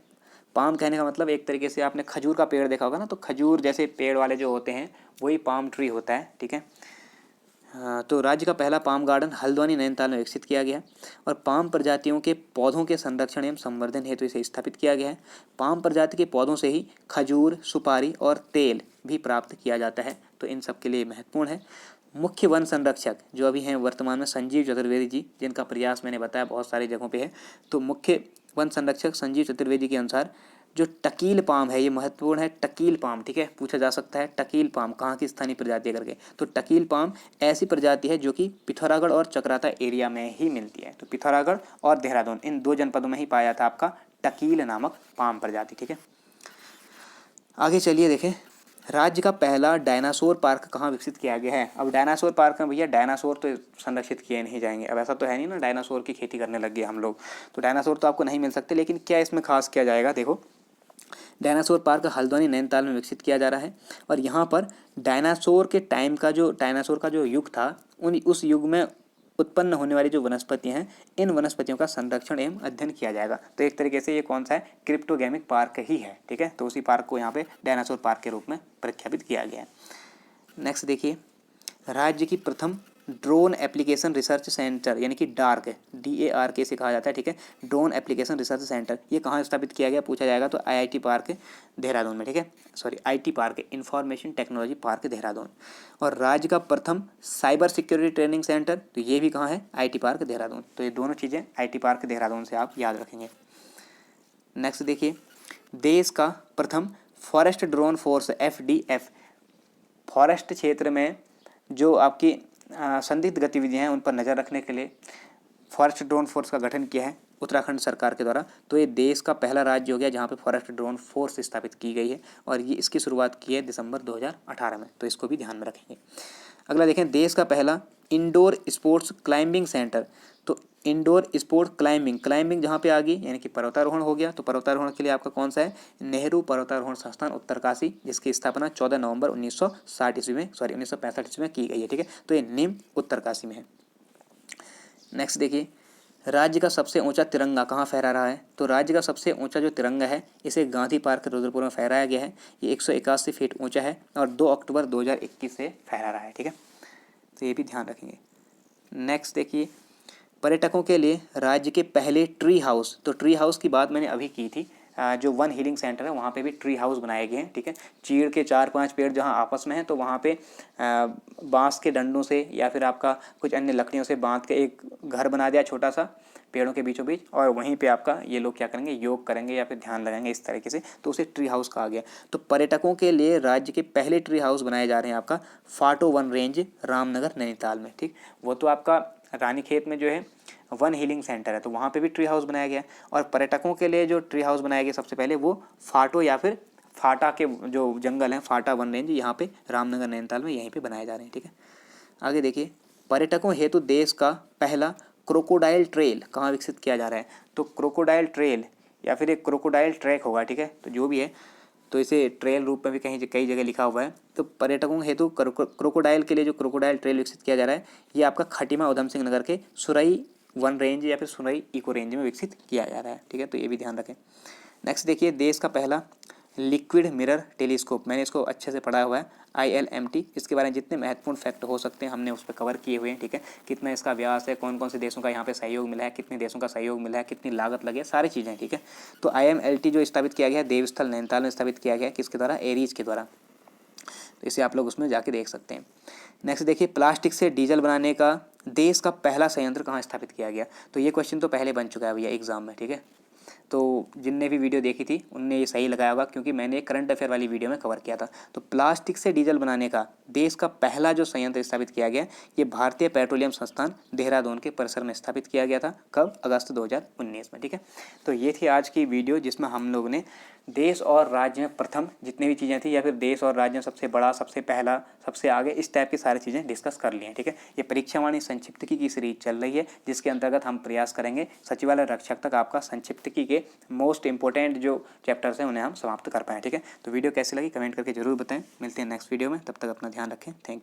पाम कहने का मतलब एक तरीके से आपने खजूर का पेड़ देखा होगा ना, तो खजूर जैसे पेड़ वाले जो होते हैं वही पाम ट्री होता है, ठीक है। तो राज्य का पहला पाम गार्डन हल्द्वानी नैनीताल में विकसित किया गया, और पाम प्रजातियों के पौधों के संरक्षण एवं संवर्धन हेतु इसे स्थापित किया गया है। पाम प्रजाति के पौधों से ही खजूर, सुपारी और तेल भी प्राप्त किया जाता है, तो इन सब के लिए महत्वपूर्ण है। मुख्य वन संरक्षक जो अभी हैं वर्तमान में संजीव चतुर्वेदी जी, जिनका प्रयास मैंने बताया बहुत सारी जगहों पे है। तो मुख्य वन संरक्षक संजीव चतुर्वेदी के अनुसार जो टकील पाम है, ये महत्वपूर्ण है, टकील पाम, ठीक है, पूछा जा सकता है टकील पाम कहाँ की स्थानीय प्रजाति है करके। तो टकील पाम ऐसी प्रजाति है जो कि पिथौरागढ़ और चकराता एरिया में ही मिलती है। तो पिथौरागढ़ और देहरादून इन दो जनपदों में ही पाया जाता है आपका टकील नामक पाम प्रजाति, ठीक है। आगे चलिए देखें, राज्य का पहला डायनासोर पार्क कहाँ विकसित किया गया है। अब डायनासोर पार्क में भैया डायनासोर तो संरक्षित किए नहीं जाएंगे, अब ऐसा तो है नहीं ना डायनासोर की खेती करने लग गए हम लोग, तो डायनासोर तो आपको नहीं मिल सकते। लेकिन क्या इसमें खास किया जाएगा, देखो डायनासोर पार्क हल्द्वानी नैनीताल में विकसित किया जा रहा है, और यहाँ पर डायनासोर के टाइम का जो डायनासोर का जो युग था, उस युग में उत्पन्न होने वाली जो वनस्पतियाँ हैं, इन वनस्पतियों का संरक्षण एवं अध्ययन किया जाएगा। तो एक तरीके से ये कौन सा है, क्रिप्टोगेमिक पार्क ही है, ठीक है। तो उसी पार्क को यहाँ पे डायनासोर पार्क के रूप में प्रख्यापित किया गया है। नेक्स्ट देखिए, राज्य की प्रथम ड्रोन एप्लीकेशन रिसर्च सेंटर, यानी कि डार्क, DARK से कहा जाता है, ठीक है, ड्रोन एप्लीकेशन रिसर्च सेंटर, ये कहाँ स्थापित किया गया पूछा जाएगा, तो IIT पार्क देहरादून में, ठीक है, sorry IT park, information technology park Dehradun. और राज्य का प्रथम साइबर सिक्योरिटी ट्रेनिंग सेंटर, तो ये भी कहाँ है, IT पार्क देहरादून। तो ये दोनों चीज़ें IT पार्क देहरादून से आप याद रखेंगे। नेक्स्ट देखिए, देश का प्रथम forest drone force FDF, forest क्षेत्र में जो आपकी संदिग्ध गतिविधियां हैं उन पर नज़र रखने के लिए फॉरेस्ट ड्रोन फोर्स का गठन किया है। उत्तराखंड सरकार के द्वारा। तो ये देश का पहला राज्य हो गया जहाँ पे फॉरेस्ट ड्रोन फोर्स स्थापित की गई है और ये इसकी शुरुआत की है दिसंबर 2018 में, तो इसको भी ध्यान में रखेंगे। अगला देखें, देश का पहला इंडोर स्पोर्ट्स क्लाइंबिंग सेंटर। तो इंडोर स्पोर्ट क्लाइंबिंग जहाँ पे आ गई यानी कि पर्वतारोहण हो गया, तो पर्वतारोहण के लिए आपका कौन सा है, नेहरू पर्वतारोहण संस्थान उत्तरकाशी, जिसकी स्थापना 14 नवंबर 1965 ईस्वी में की गई है। ठीक है, तो ये निम्न उत्तरकाशी में है। नेक्स्ट देखिए, राज्य का सबसे ऊंचा तिरंगा कहाँ फहरा रहा है। तो राज्य का सबसे ऊंचा जो तिरंगा है इसे गांधी पार्क रुद्रपुर में फहराया गया है। ये 181 फीट ऊंचा है और 2 अक्टूबर 2021 से फहरा रहा है। ठीक है, तो ये भी ध्यान रखेंगे। नेक्स्ट देखिए, पर्यटकों के लिए राज्य के पहले ट्री हाउस। तो ट्री हाउस की बात मैंने अभी की थी, जो वन हीलिंग सेंटर है वहाँ पे भी ट्री हाउस बनाए गए हैं। ठीक है, चीड़ के 4-5 पेड़ जहाँ आपस में हैं तो वहाँ पे बांस के डंडों से या फिर आपका कुछ अन्य लकड़ियों से बांध के एक घर बना दिया छोटा सा पेड़ों के बीचों बीच, और वहीं पे आपका ये लोग क्या करेंगे, योग करेंगे या फिर ध्यान लगाएंगे इस तरीके से, तो उसे ट्री हाउस कहा गया। तो पर्यटकों के लिए राज्य के पहले ट्री हाउस बनाए जा रहे हैं आपका फाटो वन रेंज रामनगर नैनीताल में। ठीक, वो तो आपका रानीखेत में जो है वन हीलिंग सेंटर है तो वहाँ पे भी ट्री हाउस बनाया गया, और पर्यटकों के लिए जो ट्री हाउस बनाया गया सबसे पहले वो फाटो या फिर फाटा के जो जंगल हैं, फाटा वन रेंज, यहाँ पे रामनगर नैनीताल में यहीं पे बनाए जा रहे हैं। ठीक है, आगे देखिए, पर्यटकों हेतु देश का पहला क्रोकोडाइल ट्रेल कहाँ विकसित किया जा रहा है। तो क्रोकोडाइल ट्रेल या फिर एक क्रोकोडाइल ट्रैक होगा। ठीक है, तो जो भी है तो इसे ट्रेल रूप में भी कई जगह लिखा हुआ है। तो पर्यटकों हेतु क्रोकोडाइल के लिए जो क्रोकोडाइल ट्रेल विकसित किया जा रहा है ये आपका खटीमा उधम सिंह नगर के सुरई वन रेंज या फिर सुरई इको रेंज में विकसित किया जा रहा है। ठीक है, तो ये भी ध्यान रखें। नेक्स्ट देखिए, देश का पहला लिक्विड मिरर टेलीस्कोप, मैंने इसको अच्छे से पढ़ा हुआ है, ILMT। इसके बारे में जितने महत्वपूर्ण फैक्ट हो सकते हैं हमने उस पर कवर किए हुए हैं। ठीक है, कितना इसका व्यास है, कौन कौन से देशों का यहाँ पे सहयोग मिला है, कितने देशों का सहयोग मिला है, कितनी लागत लगी है, सारी चीज़ें। ठीक है, तो IMLT जो स्थापित किया गया है देवस्थल नैनीताल में स्थापित किया गया है, किसके द्वारा, एरीज के द्वारा। तो इसे आप लोग उसमें जाके देख सकते हैं। नेक्स्ट देखिए, प्लास्टिक से डीजल बनाने का देश का पहला संयंत्र कहाँ स्थापित किया गया। तो ये क्वेश्चन तो पहले बन चुका है भैया एग्जाम में। ठीक है, तो जिनने भी वीडियो देखी थी उनने ये सही लगाया होगा क्योंकि मैंने करंट अफेयर वाली वीडियो में कवर किया था। तो प्लास्टिक से डीजल बनाने का देश का पहला जो संयंत्र स्थापित किया गया ये भारतीय पेट्रोलियम संस्थान देहरादून के परिसर में स्थापित किया गया था। कब, अगस्त 2019 में। ठीक है, तो ये थी आज की वीडियो जिसमें हम लोग ने देश और राज्य में प्रथम जितनी भी चीज़ें थी या फिर देश और राज्य में सबसे बड़ा, सबसे पहला, सबसे आगे, इस टाइप की सारी चीज़ें डिस्कस कर ली हैं। ठीक है, ये परीक्षावाणी संक्षिप्तकी की सीरीज चल रही है जिसके अंतर्गत हम प्रयास करेंगे सचिवालय रक्षक तक आपका संक्षिप्तकी के मोस्ट इंपॉर्टेंट जो चैप्टर्स हैं उन्हें हम समाप्त कर पाएँ। ठीक है, तो वीडियो कैसी लगी कमेंट करके जरूर बताएं। मिलते हैं नेक्स्ट वीडियो में, तब तक अपना ध्यान रखें। Thank you.